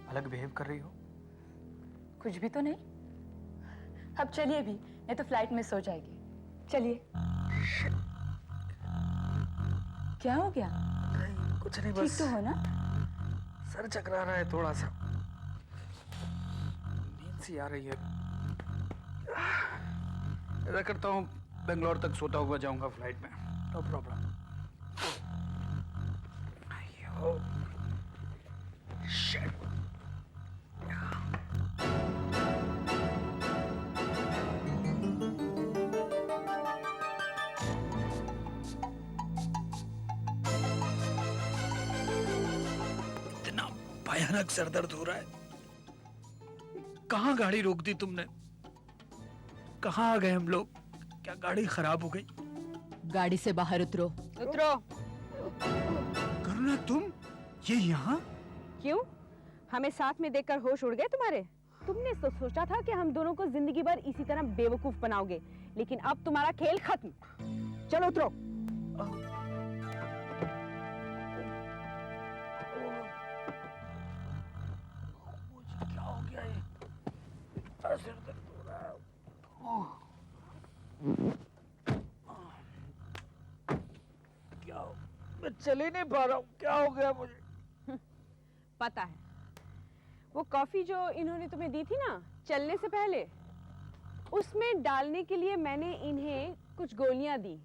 अलग बिहेव कर रही हो। कुछ भी तो नहीं। अब चलिए भी, नहीं तो फ्लाइट मिस हो जाएगी। चलिए। क्या हो गया? नहीं, कुछ नहीं, बस ठीक तो हो ना? सर चकरा रहा है थोड़ा सा, नींद सी आ रही है। ऐसा करता हूँ, बेंगलोर तक सोता हुआ जाऊंगा फ्लाइट में, नो प्रॉब्लम। शिट। भयानक सर दर्द हो रहा है। कहाँ गाड़ी रोक दी तुमने? कहाँ आ गए हम लोग? क्या गाड़ी खराब हो गई? गाड़ी से बाहर उतरो। उतरो। करुणा, तुम ये यहाँ? क्यों? हमें साथ में देखकर होश उड़ गए तुम्हारे? तुमने तो सोचा था कि हम दोनों को जिंदगी भर इसी तरह बेवकूफ बनाओगे, लेकिन अब तुम्हारा खेल खत्म। चलो उतरो। क्या हो गया ये? सिर दर्द हो रहा है। क्या हो? मैं चल ही नहीं पा रहा हूँ, क्या हो गया मुझे? पता है, वो कॉफी जो इन्होंने तुम्हें दी थी ना चलने से पहले, उसमें डालने के लिए मैंने इन्हें कुछ गोलियां दी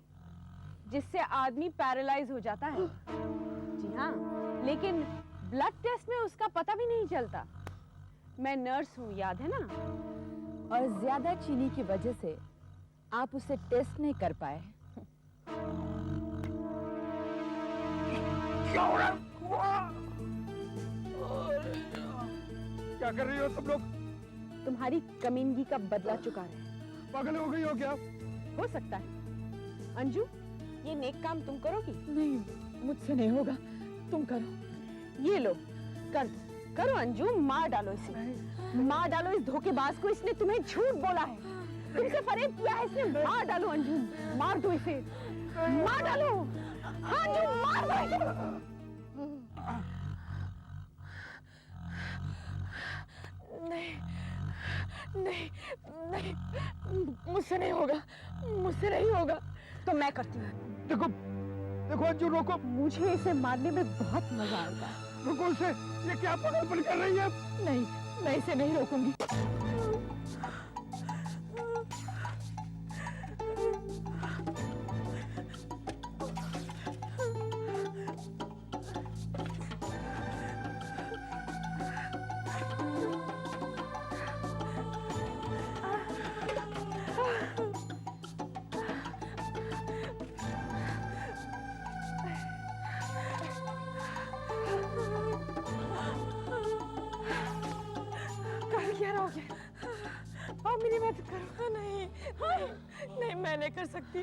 जिससे आदमी पैरालाइज हो जाता है। जी हाँ, लेकिन ब्लड टेस्ट में उसका पता भी नहीं चलता। मैं नर्स हूँ, याद है ना? और ज्यादा चीनी की वजह से आप उसे टेस्ट नहीं कर पाए। क्या हो रहा है? क्या कर रही हो तुम लोग? तुम्हारी कमीनगी का बदला चुका रहे। पागल हो गई हो क्या? हो सकता है। अंजू, ये नेक काम तुम करोगी? नहीं, मुझसे नहीं होगा, तुम करो। ये लो, कर दो, करो अंजू, मार डालो इसे, मार डालो इस धोखेबाज को। इसने तुम्हें झूठ बोला है, तुमसे फरेब किया है इसने। मार डालो अंजू, मार दो इसे, मार डालो। हाँ अंजू, मार दो इसे। नहीं नहीं नहीं, मुझसे नहीं होगा, मुझसे नहीं होगा। तो मैं करती हूँ। देखो देखो अंजू, रोको। मुझे इसे मारने में बहुत मजा आएगा। रुको इसे, ये क्या पागलपन कर रही है? नहीं, मैं इसे नहीं रोकूंगी। आप मेरी मदद करो। नहीं नहीं, मैं नहीं कर सकती।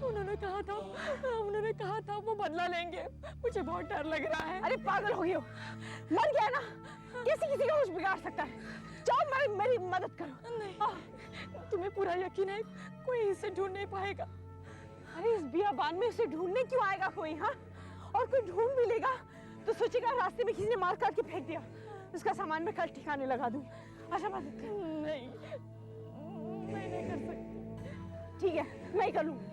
उन्होंने कहा था वो बदला लेंगे। मुझे बहुत डर लग रहा है। अरे पागल हो गई हो, मर गया ना, कैसे किसी का होश बिगाड़ सकता है? जाओ, मेरी मदद करो। नहीं, तुम्हें पूरा यकीन है कोई इसे ढूंढ नहीं पाएगा? अरे इस बियाबान में इसे ढूंढने क्यों आएगा कोई? हाँ, और कोई ढूंढ भी लेगा तो सोचेगा रास्ते में किसी ने मार काट के फेंक दिया। उसका सामान मैं कल ठिकाने लगा दूं। अच्छा मदद कर। नहीं, मैं नहीं कर सकती। ठीक है, मैं ही कर लूंगी।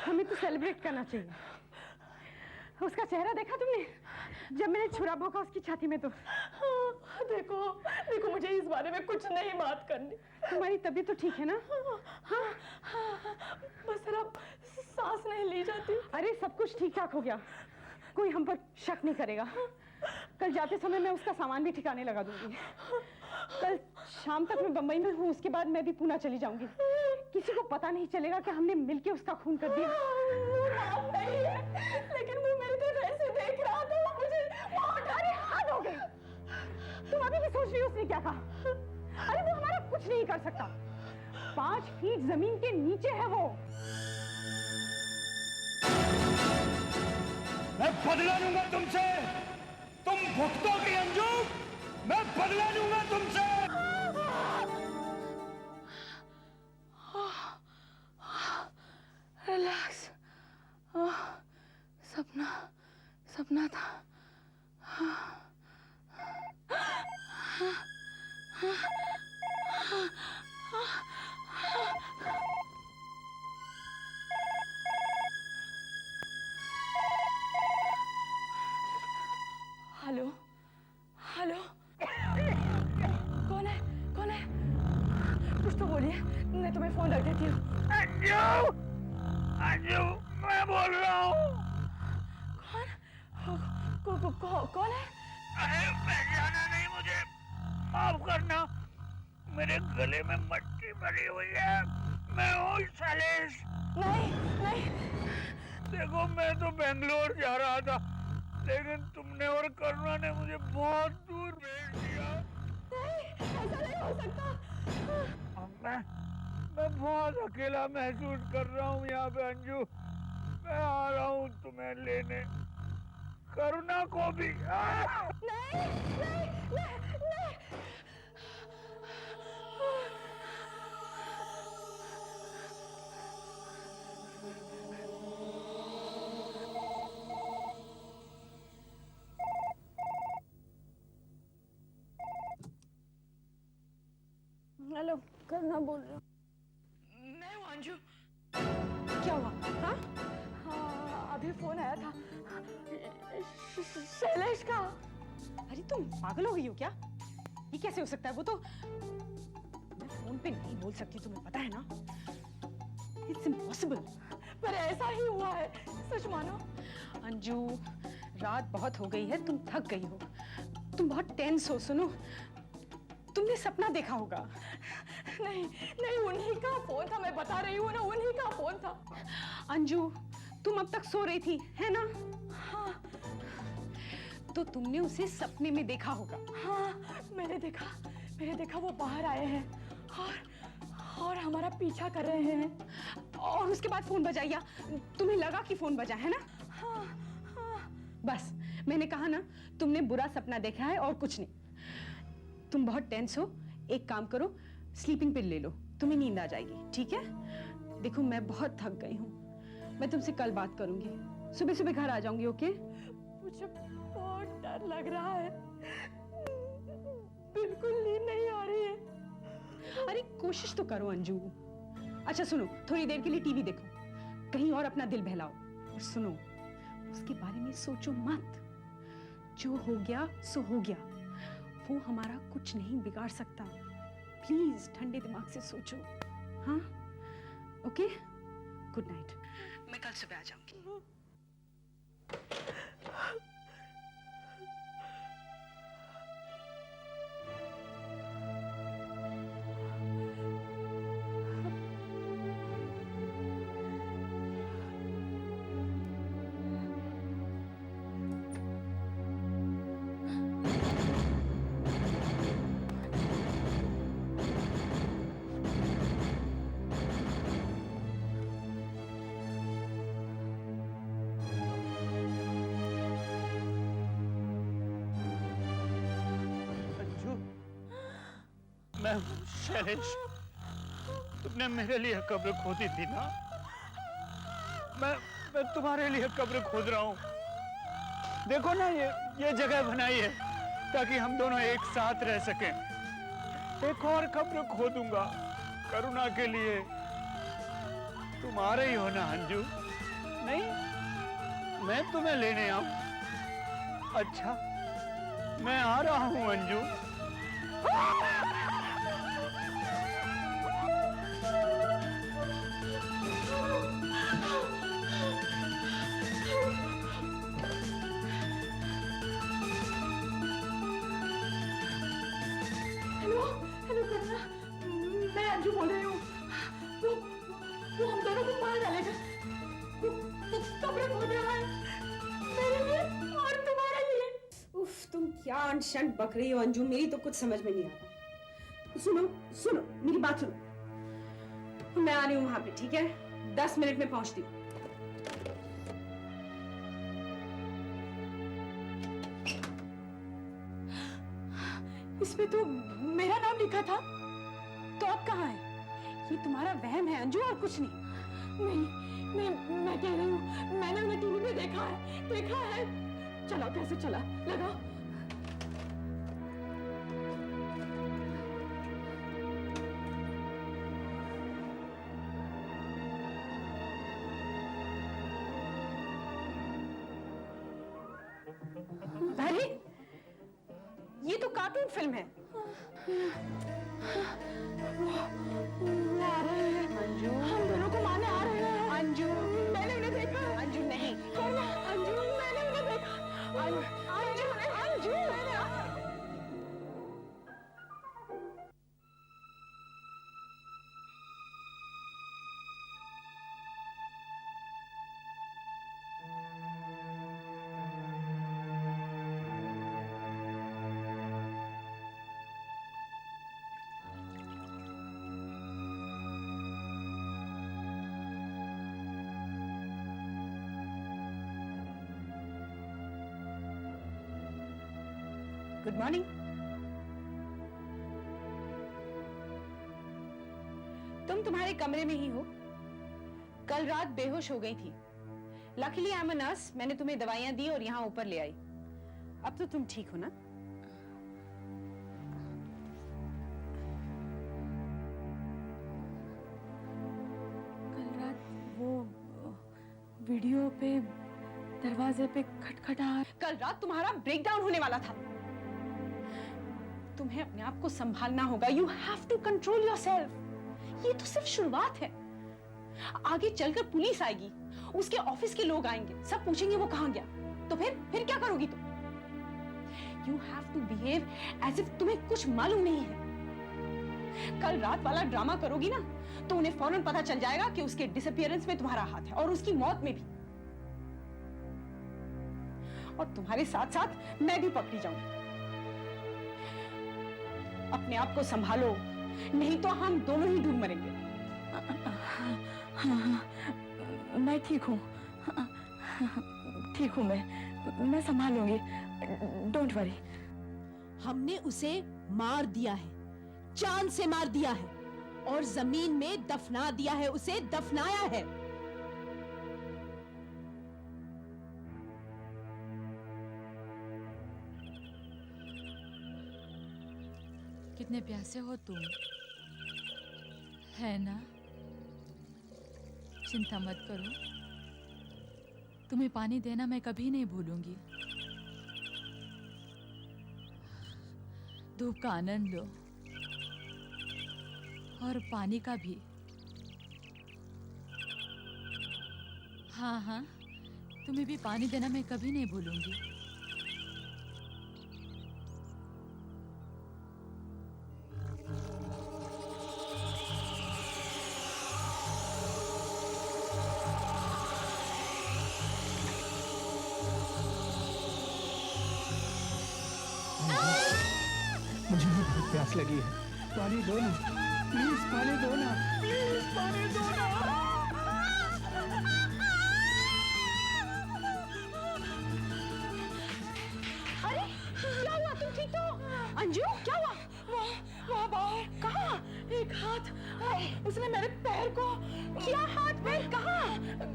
हमें तो सेलिब्रेट करना चाहिए। उसका चेहरा देखा तुमने जब मैंने छुरा भोंका उसकी छाती में? तो देखो मुझे इस बारे में कुछ नहीं बात करनी। तुम्हारी तबीयत तो ठीक है ना? हाँ, बस जरा सांस नहीं ली जाती। अरे सब कुछ ठीक ठाक हो गया, कोई हम पर शक नहीं करेगा। कल जाते समय मैं उसका सामान भी ठिकाने लगा दूंगी। कल शाम तक मैं बंबई में हूँ, उसके बाद मैं भी पुणे चली जाऊंगी। किसी को पता नहीं चलेगा कि हमने मिलके उसका खून कर दिया। नहीं है, लेकिन वो मेरी तरफ ऐसे देख रहा था, मुझे अरे हाथ हो गए। तुम अभी भी सोच रही हो उसने क्या कहा? अरे वो हमारा कुछ नहीं कर सकता। 5 फीट जमीन के नीचे है वो। मैं बदला लूंगा तुमसे, तुम भुगतोगी अंजू, मैं बदला लूंगा तुमसे। रिलैक्स, सपना था। हेलो हेलो, कौन है? कुछ तो बोलिए, मैं तुम्हें फोन रख देती हूँ। अंजू, मैं बोल रहा हूँ। कौन है? अरे पहचाना नहीं मुझे, माफ करना, मेरे गले में मट्टी भरी हुई है। मैं हूँ शैलेश। नहीं। देखो मैं तो बेंगलोर जा रहा था, लेकिन तुमने और करुणा ने मुझे बहुत दूर भेज दिया। नहीं, ऐसा नहीं हो सकता। मैं बहुत अकेला महसूस कर रहा हूँ यहाँ पे अंजू। मैं आ रहा हूँ तुम्हें लेने, करुणा को भी। नहीं। करना बोल रही हूँ। मैं हूँ अंजू। क्या हुआ? हाँ? हाँ, अभी फोन आया था शैलेश का। अरे तुम पागल हो गई हो क्या? ये कैसे हो सकता है? वो तो मैं फोन पे नहीं बोल सकती, तुम्हें पता है ना? It's impossible. पर ऐसा ही हुआ है, सच मानो। अंजू, रात बहुत हो गई है, तुम थक गई हो, तुम बहुत टेंस हो। सुनो, तुमने सपना देखा होगा। नहीं नहीं, उन्हीं का फोन था, मैं बता रही हूँ ना, उन्हीं का फोन था। अंजू, तुम अब तक सो रही थी, है ना? हाँ। तो तुमने उसे सपने में देखा होगा। हाँ, मैंने देखा वो बाहर आए हैं और हमारा पीछा कर रहे हैं। और उसके बाद फोन बजा, या तुम्हें लगा कि फोन बजा, है ना? हाँ, हाँ। बस मैंने कहा ना, तुमने बुरा सपना देखा है और कुछ नहीं। तुम बहुत टेंस हो, एक काम करो, स्लीपिंग पिल ले लो, तुम्हें नींद आ जाएगी, ठीक है? देखो मैं बहुत थक गई हूँ, मैं तुमसे कल बात करूंगी, सुबह सुबह घर आ जाऊंगी, ओके? मुझे बहुत डर लग रहा है, बिल्कुल नींद नहीं आ रही है। अरे कोशिश तो करो अंजू। अच्छा सुनो, थोड़ी देर के लिए टीवी देखो, कहीं और अपना दिल बहलाओ। और सुनो, उसके बारे में सोचो मत, जो हो गया सो हो गया, वो हमारा कुछ नहीं बिगाड़ सकता। प्लीज ठंडे दिमाग से सोचो, हाँ? ओके, गुड नाइट, मैं कल सुबह आ जाऊंगी। मैं शैलेश, तुमने मेरे लिए कब्र खोदी थी ना? मैं तुम्हारे लिए कब्र खोद रहा हूँ। देखो ना, ये जगह बनाई है ताकि हम दोनों एक साथ रह सकें। एक और कब्र खोदूंगा करुणा के लिए। तुम आ रही हो ना अंजू? नहीं, मैं तुम्हें लेने आऊं? अच्छा, मैं आ रहा हूं अंजू। हेलो करुणा, मैं अंजू बोल रही हूँ। वो हम दोनों को मार डालेगा। वो कब्र खोद रहा है मेरे लिए और तुम्हारे लिए। उफ, तुम क्या अनशन बक रही हो अंजू, मेरी तो कुछ समझ में नहीं आ रहा। सुनो सुनो, मेरी बात सुनो, मैं आ रही हूँ वहां पे, ठीक है? 10 मिनट में पहुंचती हूँ। इसमें तो मेरा नाम लिखा था। तो अब कहाँ है? ये तुम्हारा वहम है अंजू, और कुछ नहीं। नहीं, मैं कह रही हूँ, मैंने उन्हें टीवी में देखा है। चला कैसे चला, लगाओ। अरे ये तो कार्टून फिल्म है। वो आ रहे हैं अंजू, हम दोनों को मारने आ रहे हैं। अंजू, मैंने उन्हें देखा है। अंजू नहीं, अंजू, मैंने उन्हें देखा। Anju, good morning. तुम तुम्हारे कमरे में ही हो। कल रात बेहोश हो गई थी। Luckily I am a nurse, मैंने तुम्हें दवाइयां दी और यहाँ ऊपर ले आई। अब तो तुम ठीक हो ना? वीडियो पे दरवाजे पे खटखटाहट। कल रात तुम्हारा ब्रेकडाउन होने वाला था। तुम्हें अपने आप को संभालना होगा। You have to control yourself. ये तो सिर्फ शुरुआत है। आगे चलकर पुलिस आएगी, उसके ऑफिस के लोग आएंगे, सब पूछेंगे वो कहां गया। तो फिर क्या करोगी तुम? You have to behave as if तुम्हें कुछ मालूम नहीं है। कल रात वाला ड्रामा करोगी ना तो उन्हें फौरन पता चल जाएगा कि उसके डिसअपीयरेंस में तुम्हारा हाथ है और उसकी मौत में भी। और तुम्हारे साथ साथ मैं भी पकड़ी जाऊंगी। अपने आप को संभालो, नहीं तो हम दोनों ही डूब मरेंगे। मैं ठीक हूँ, ठीक हूँ। मैं संभाल लूंगी। Don't worry. हमने उसे मार दिया है, जान से मार दिया है और जमीन में दफना दिया है, उसे दफनाया है। कितने प्यासे हो तुम, है ना? चिंता मत करो, तुम्हें पानी देना मैं कभी नहीं भूलूंगी। धूप का आनंद लो और पानी का भी। हाँ हाँ, तुम्हें भी पानी देना मैं कभी नहीं भूलूंगी। मुझे भी बहुत प्यास लगी है, पानी दो ना प्लीज, पानी दो ना प्लीज, पानी दो ना। अरे क्या हुआ? तुम ठीक तो? अंजू क्या हुआ? वहाँ बाहर। कहाँ? एक हाथ, उसने मेरे पैर को। क्या हाथ पैर? कहाँ?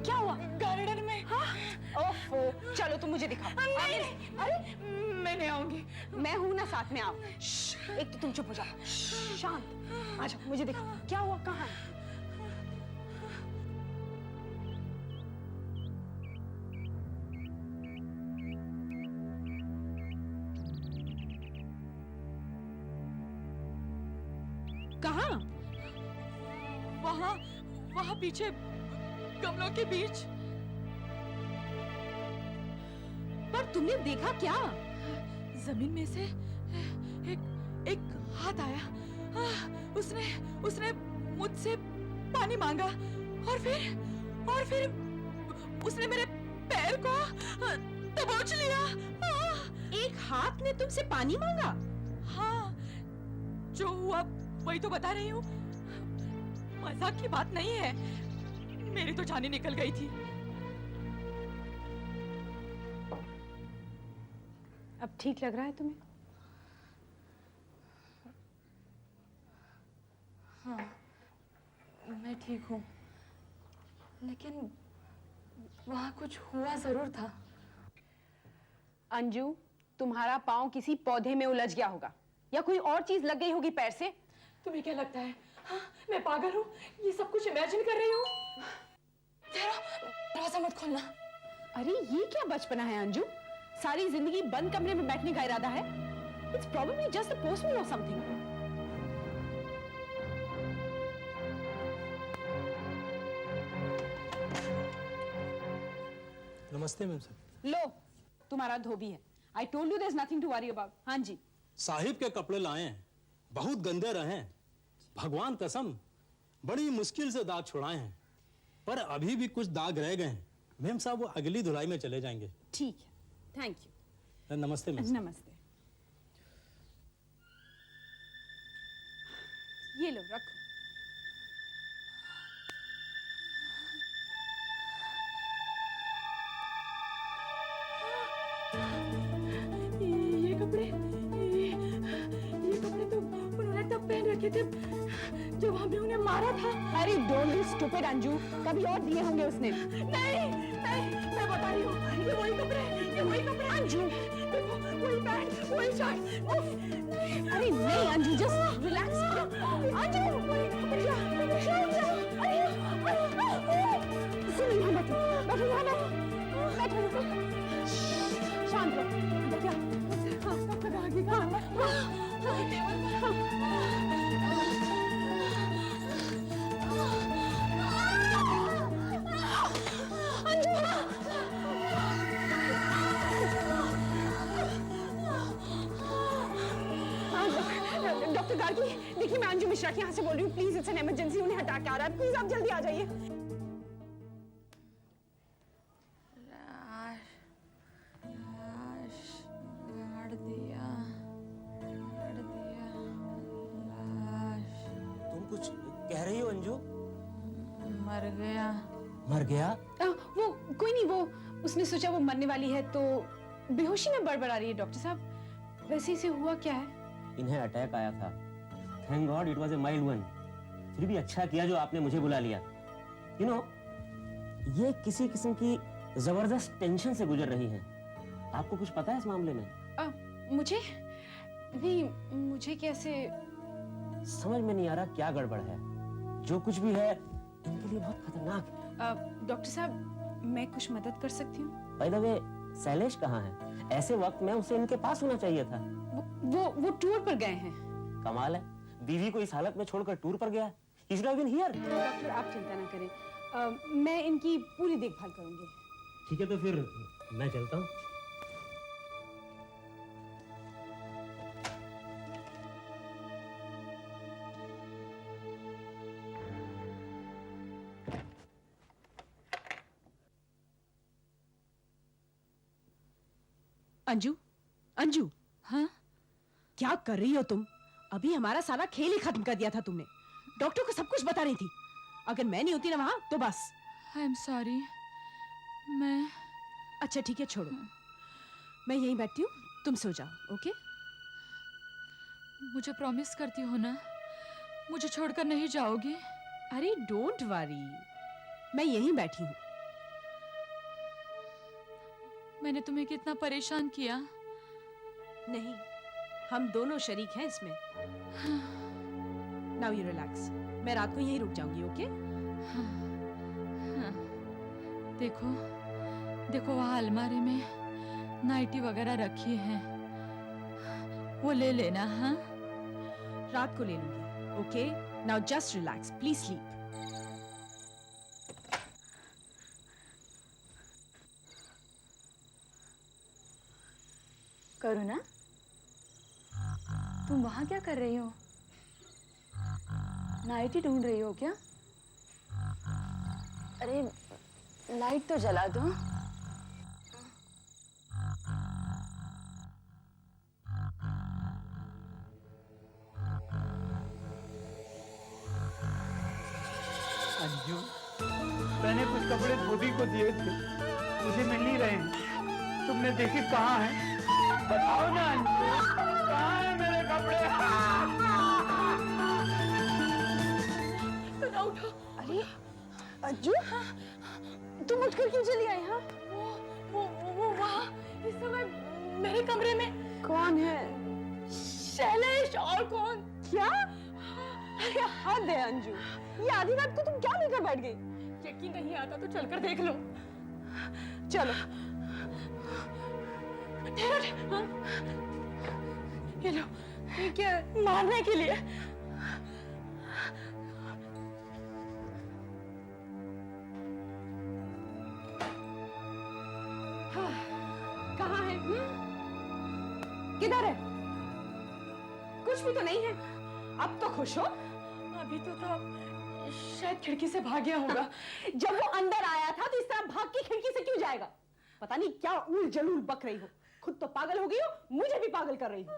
क्या हुआ? गार्डन में। हाँ? ओफो, चलो तुम मुझे दिखाओ। नहीं, अरे मैं नहीं आऊंगी। मैं हूं ना साथ में, आओ। एक तो तुम चुप हो जाओ, शांत। अच्छा मुझे दिखाओ, क्या हुआ? कहाँ है? कहाँ? वहाँ पीछे गमलों के बीच। पर तुमने देखा क्या? जमीन में से एक हाथ आया। उसने मुझसे पानी मांगा और फिर उसने मेरे पैर को दबोच लिया। एक हाथ ने तुमसे पानी मांगा? हाँ, जो हुआ वही तो बता रही हूँ। मजाक की बात नहीं है, मेरी तो जान ही निकल गई थी। अब ठीक लग रहा है तुम्हें? हाँ, मैं ठीक हूँ, लेकिन वहाँ कुछ हुआ जरूर था। अंजू, तुम्हारा पाँव किसी पौधे में उलझ गया होगा या कोई और चीज लग गई होगी पैर से। तुम्हें क्या लगता है? हाँ, मैं पागल हूँ? ये सब कुछ इमेजिन कर रही हूँ। दरवाजा मत खोलना। अरे ये क्या बचपना है अंजू? सारी जिंदगी बंद कमरे में बैठने का इरादा है? It's probably just the postman or something. नमस्ते मैम साहब। लो, तुम्हारा धोबी है। I told you there's nothing to worry about. हाँ जी। साहिब के कपड़े लाए हैं, बहुत गंदे रहे। भगवान कसम, बड़ी मुश्किल से दाग छुड़ाए हैं, पर अभी भी कुछ दाग रह गए हैं। मैम साहब वो अगली धुलाई में चले जाएंगे। ठीक है, थैंक यू। नमस्ते मैम। नमस्ते। ये लो रखो। ये कपड़े तो उन्होंने तब पहन रखे थे जब हमने उन्हें मारा था। अरे डोंट बी स्टूपिड अंजू, कभी और दिए होंगे उसने। नहीं, मैं बता रही हूँ, ये वही कपड़े अंजू। देखो, वही पैंट, वही शर्ट। अरे नहीं अंजू, जस्ट रिलैक्स। अंजू, सुनो यहाँ बैठो, जाके यहाँ से बोल रही हूँ, प्लीज इट्स एन इमरजेंसी, उन्हें हटा के आ रहा है, प्लीज आप जल्दी आ जाइए। तुम कुछ कह रही हो अंजू? मर गया। मर गया? वो कोई नहीं, वो उसने सोचा वो मरने वाली है तो बेहोशी में बड़बड़ा रही है। डॉक्टर साहब वैसे इसे हुआ क्या है? इन्हें अटैक आया था। Thank God it was a mild one. फिर भी अच्छा किया जो आपने मुझे बुला लिया। यू नो, ये किसी किस्म की जबरदस्त टेंशन से गुजर रही हैं। आपको कुछ पता है इस मामले में? मुझे नहीं, मुझे कैसे समझ में नहीं आ रहा क्या गड़बड़ है। जो कुछ भी है इनके लिए बहुत खतरनाक है। डॉक्टर साहब मैं कुछ मदद कर सकती हूँ? बाय द वे शैलेश कहाँ है? ऐसे वक्त में उसे इनके पास होना चाहिए था। वो टूर पर गए हैं। कमाल है, बीवी को इस हालत में छोड़कर टूर पर गया। He should have been here. Doctor आप चिंता ना करें, मैं इनकी पूरी देखभाल करूंगी। ठीक है तो फिर मैं चलता हूँ। अंजू, अंजू, हाँ क्या कर रही हो तुम? अभी हमारा सारा खेल ही खत्म कर दिया था तुमने। डॉक्टर को सब कुछ बता रही थी। अगर मैं नहीं होती ना वहां तो बस। I am sorry. मैं अच्छा ठीक है, छोड़ो, मैं यहीं बैठती हूँ, तुम सो जाओ। ओके? मुझे प्रॉमिस करती हो ना, मुझे छोड़कर नहीं जाओगी? अरे डोंट वरी, मैं यहीं बैठी हूँ। मैंने तुम्हें कितना परेशान किया। नहीं, हम दोनों शरीक हैं इसमें। नाउ यू रिलैक्स, मैं रात को यहीं रुक जाऊंगी। ओके? हाँ। देखो देखो वहाँ अलमारी में नाइटी वगैरह रखी है, वो ले लेना। हाँ रात को ले लूंगी। Okay? Now just relax, please sleep. Karuna, तुम वहां क्या कर रही हो? नाइटी ढूंढ रही हो क्या? अरे लाइट तो जला दो। अंजू, मैंने कुछ कपड़े धोबी को दिए थे, मुझे मिल नहीं रहे हैं। तुमने देखे कहाँ हैं? बताओ ना अंजू, कहाँ हैं मेरे कपड़े? तो ना उठो। अरे अंजू, तुम उठकर क्यों चली आई? हाँ वो वहाँ इस समय मेरे कमरे में। कौन है? शैलेश। और कौन? क्या? अरे हद है अंजू, ये आधी रात को तुम क्या लेकर बैठ गई? यकीन नहीं आता तो चलकर देख लो। चलो। हाँ? ये लो, ये क्या? मारने के लिए। कहाँ है? किधर है? कुछ भी तो नहीं है। अब तो खुश हो। अभी तो था, शायद खिड़की से भाग गया होगा। जब वो अंदर आया था तो इस तरह भाग के खिड़की से क्यों जाएगा? पता नहीं क्या उल जलूल बक रही हो। खुद तो पागल हो गई हो, मुझे भी पागल कर रही हो।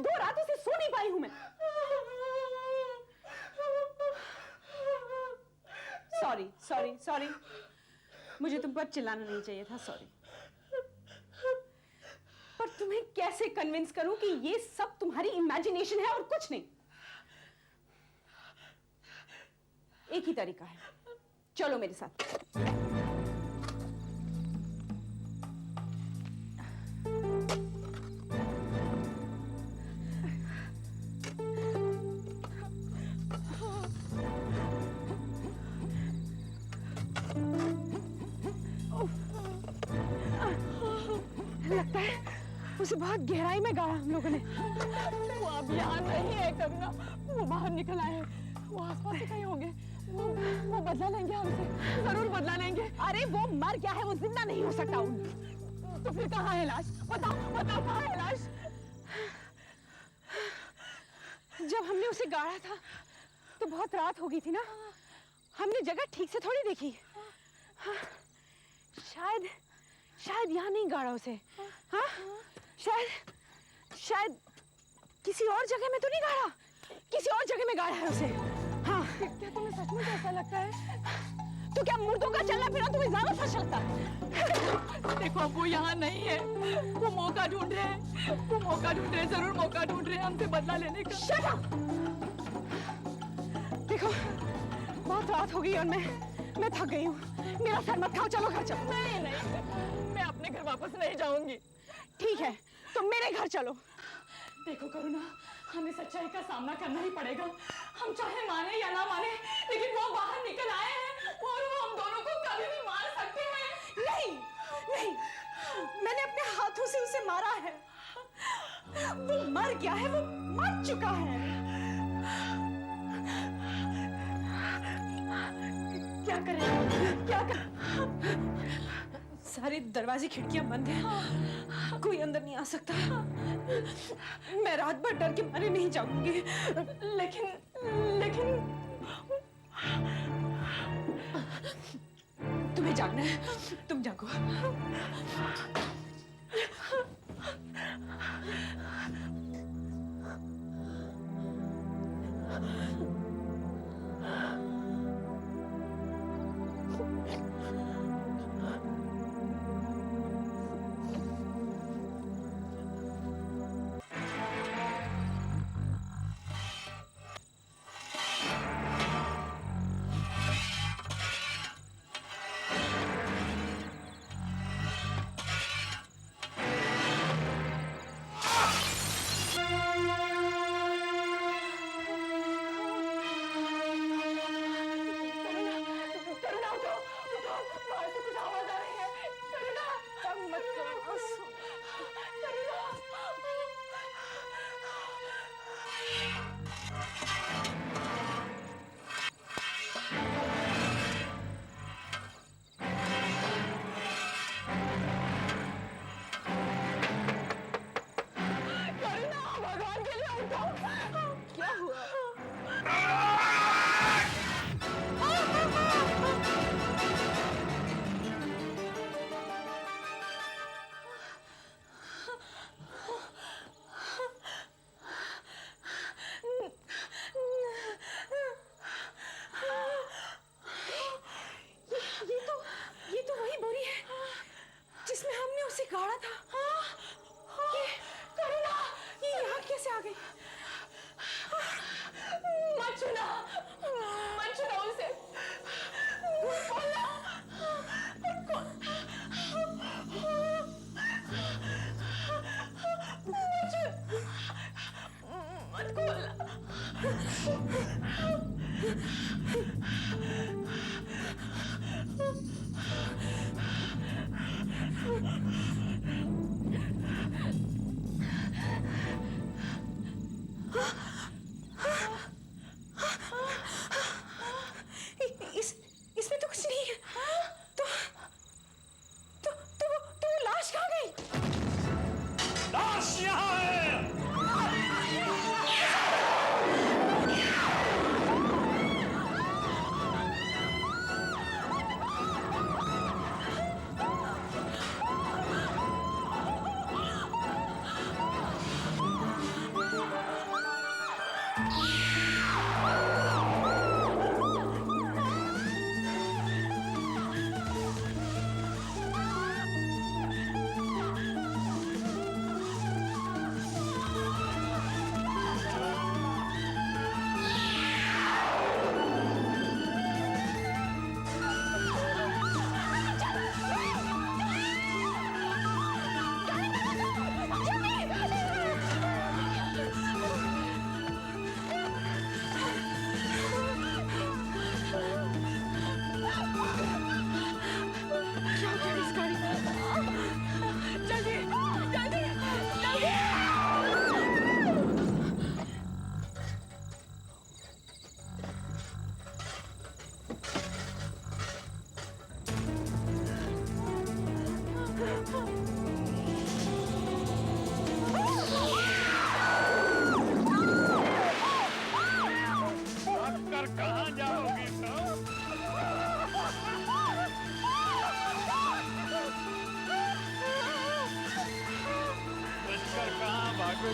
2 रातों से सो नहीं पाई हूं मैं। सॉरी सॉरी सॉरी, मुझे तुम पर चिल्लाना नहीं चाहिए था। सॉरी। पर तुम्हें कैसे कन्विंस करूं कि ये सब तुम्हारी इमेजिनेशन है और कुछ नहीं? एक ही तरीका है, चलो मेरे साथ। लगता है उसे बहुत गहराई में गाड़ा हम लोगों ने। वो अब यहाँ नहीं है करुणा, वो बाहर निकल आए हैं। वो आसपास से कहीं होंगे। वो बदला लेंगे हमसे, जरूर बदला लेंगे। अरे वो मर गया है, वो जिंदा नहीं हो सकता। तो फिर कहाँ है लाश? बताओ बताओ, कहाँ है लाश? जब हमने उसे गाड़ा था तो बहुत रात हो गई थी ना, हमने जगह ठीक से थोड़ी देखी। हाँ, शायद शायद यहाँ नहीं गाड़ा उसे। हाँ, शायद किसी और जगह में तो नहीं गाड़ा, किसी और जगह में गाड़ा है उसे। हाँ, क्या तुम्हें सचमुच ऐसा लगता है? तो क्या मुर्दों का चलना फिरना तुम्हें ज्यादा सच लगता है? देखो अब वो यहाँ नहीं है, वो मौका ढूंढ रहे हैं, वो मौका ढूंढ रहे हैं, जरूर मौका ढूंढ रहे हैं हमसे बदला लेने का। Shut up! देखो बहुत रात हो गई और मैं थक गई हूँ, मेरा सर मत खाओ, चलो घर चलो। नहीं नहीं, मैं अपने घर वापस नहीं जाऊंगी। ठीक है, तो मेरे घर चलो। देखो करुणा, हमें सच्चाई का सामना करना ही पड़ेगा, हम चाहे माने या ना माने, लेकिन वो बाहर निकल आए हैं और वो हम दोनों को कभी भी मार सकते हैं। नहीं नहीं, मैंने अपने हाथों से उसे मारा है, वो मर गया है, वो मर चुका है। क्या करें, क्या करें? सारे दरवाजे खिड़कियां बंद हैं, कोई अंदर नहीं आ सकता। मैं रात भर डर के मारे नहीं जाऊंगी, लेकिन तुम्हें जागना है, तुम जागो।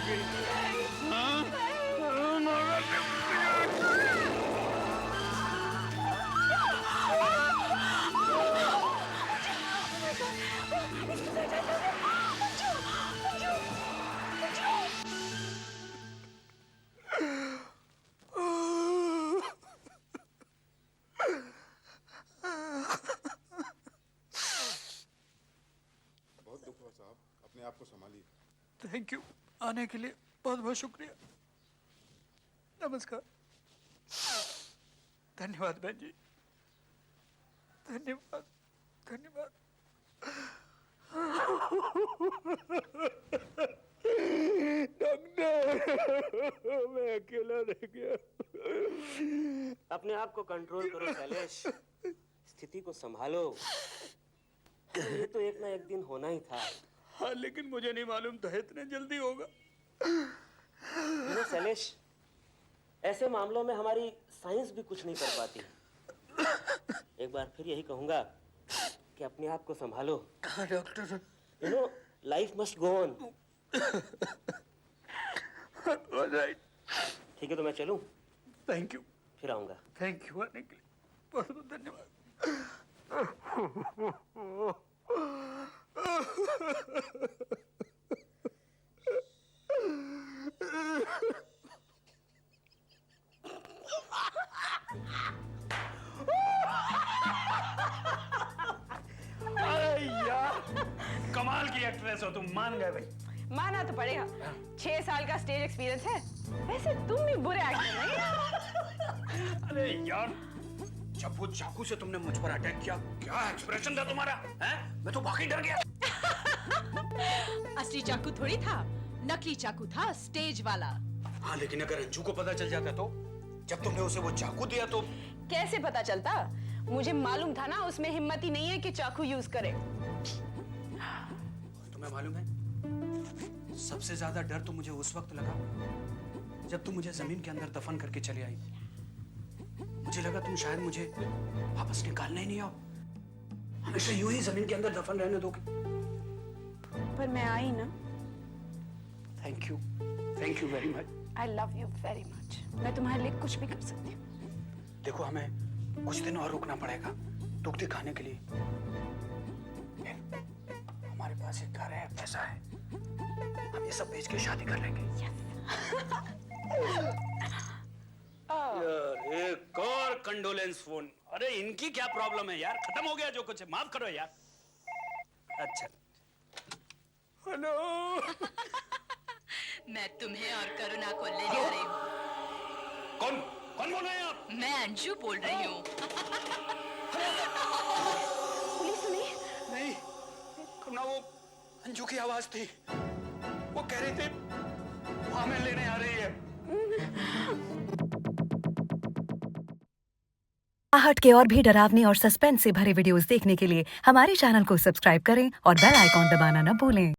मारोगी? हाँ? बहुत दुख हुआ साहब, अपने आप को संभालिए। थैंक यू, आने के लिए बहुत बहुत शुक्रिया। नमस्कार। धन्यवाद बहन जी, धन्यवाद धन्यवाद। डॉक्टर, मैं अकेला रह गया। अपने आप को कंट्रोल करो शैलेश, स्थिति को संभालो। ये तो एक ना एक दिन होना ही था। हाँ, लेकिन मुझे नहीं मालूम था इतने जल्दी होगा। शैलेश, ऐसे मामलों में हमारी साइंस भी कुछ नहीं कर पाती। एक बार फिर यही कहूंगा कि अपने आप को संभालो। हाँ doctor. You know, life must go on. Alright. ठीक है, तो मैं चलूं? Thank you. फिर आऊंगा। थैंक यू आने के लिए बहुत बहुत धन्यवाद। अरे यार, कमाल की एक्ट्रेस हो तुम, मान गए भाई। माना तो पड़ेगा, 6 साल का स्टेज एक्सपीरियंस है। वैसे तुम भी बुरे एक्टर नहीं हो। अरे यार, जब वो चाकू से तुमने मुझ पर अटैक किया, क्या एक्सप्रेशन था तुम्हारा, हैं? मैं तो वाकई डर गया। असली चाकू थोड़ी था, नकली चाकू था, स्टेज वाला। हाँ, लेकिन अगर अंजू को पता चल जाता तो? जब तुमने उसे वो चाकू दिया तो? कैसे पता चलता? मुझे मालूम था ना उसमें हिम्मत ही नहीं है कि चाकू यूज करे। तुम्हें मालूम है, सबसे ज्यादा डर तो मुझे उस वक्त लगा जब तुम मुझे जमीन के अंदर दफन करके चली आई। मुझे लगा तुम शायद मुझे वापस निकालने ही नहीं आओ, हमेशा यूं ही जमीन के अंदर दफन रहने दोगे। पर मैं आई ना। Thank you very much. I love you very much. मैं तुम्हारे लिए कुछ भी कर सकती हूँ। देखो, हमें कुछ दिन और रुकना पड़ेगा दुख दिखाने के लिए। हमारे पास एक घर है, पैसा है, हम ये सब बेच के शादी कर लेंगे। यार, एक और कंडोलेंस फोन। अरे इनकी क्या प्रॉब्लम है यार, खत्म हो गया जो कुछ है, माफ करो यार। अच्छा, हेलो। मैं तुम्हें और करुणा को लेने आ रही हूँ। कौन बोल रहे हैं आप? मैं अंजू बोल रही हूँ। पुलिस सुनी? नहीं, करुणा, वो अंजू की आवाज थी। वो कह रही थी वो हमें लेने आ रही है। आहट के और भी डरावने और सस्पेंस से भरे वीडियोस देखने के लिए हमारे चैनल को सब्सक्राइब करें और बेल आइकॉन दबाना न भूलें।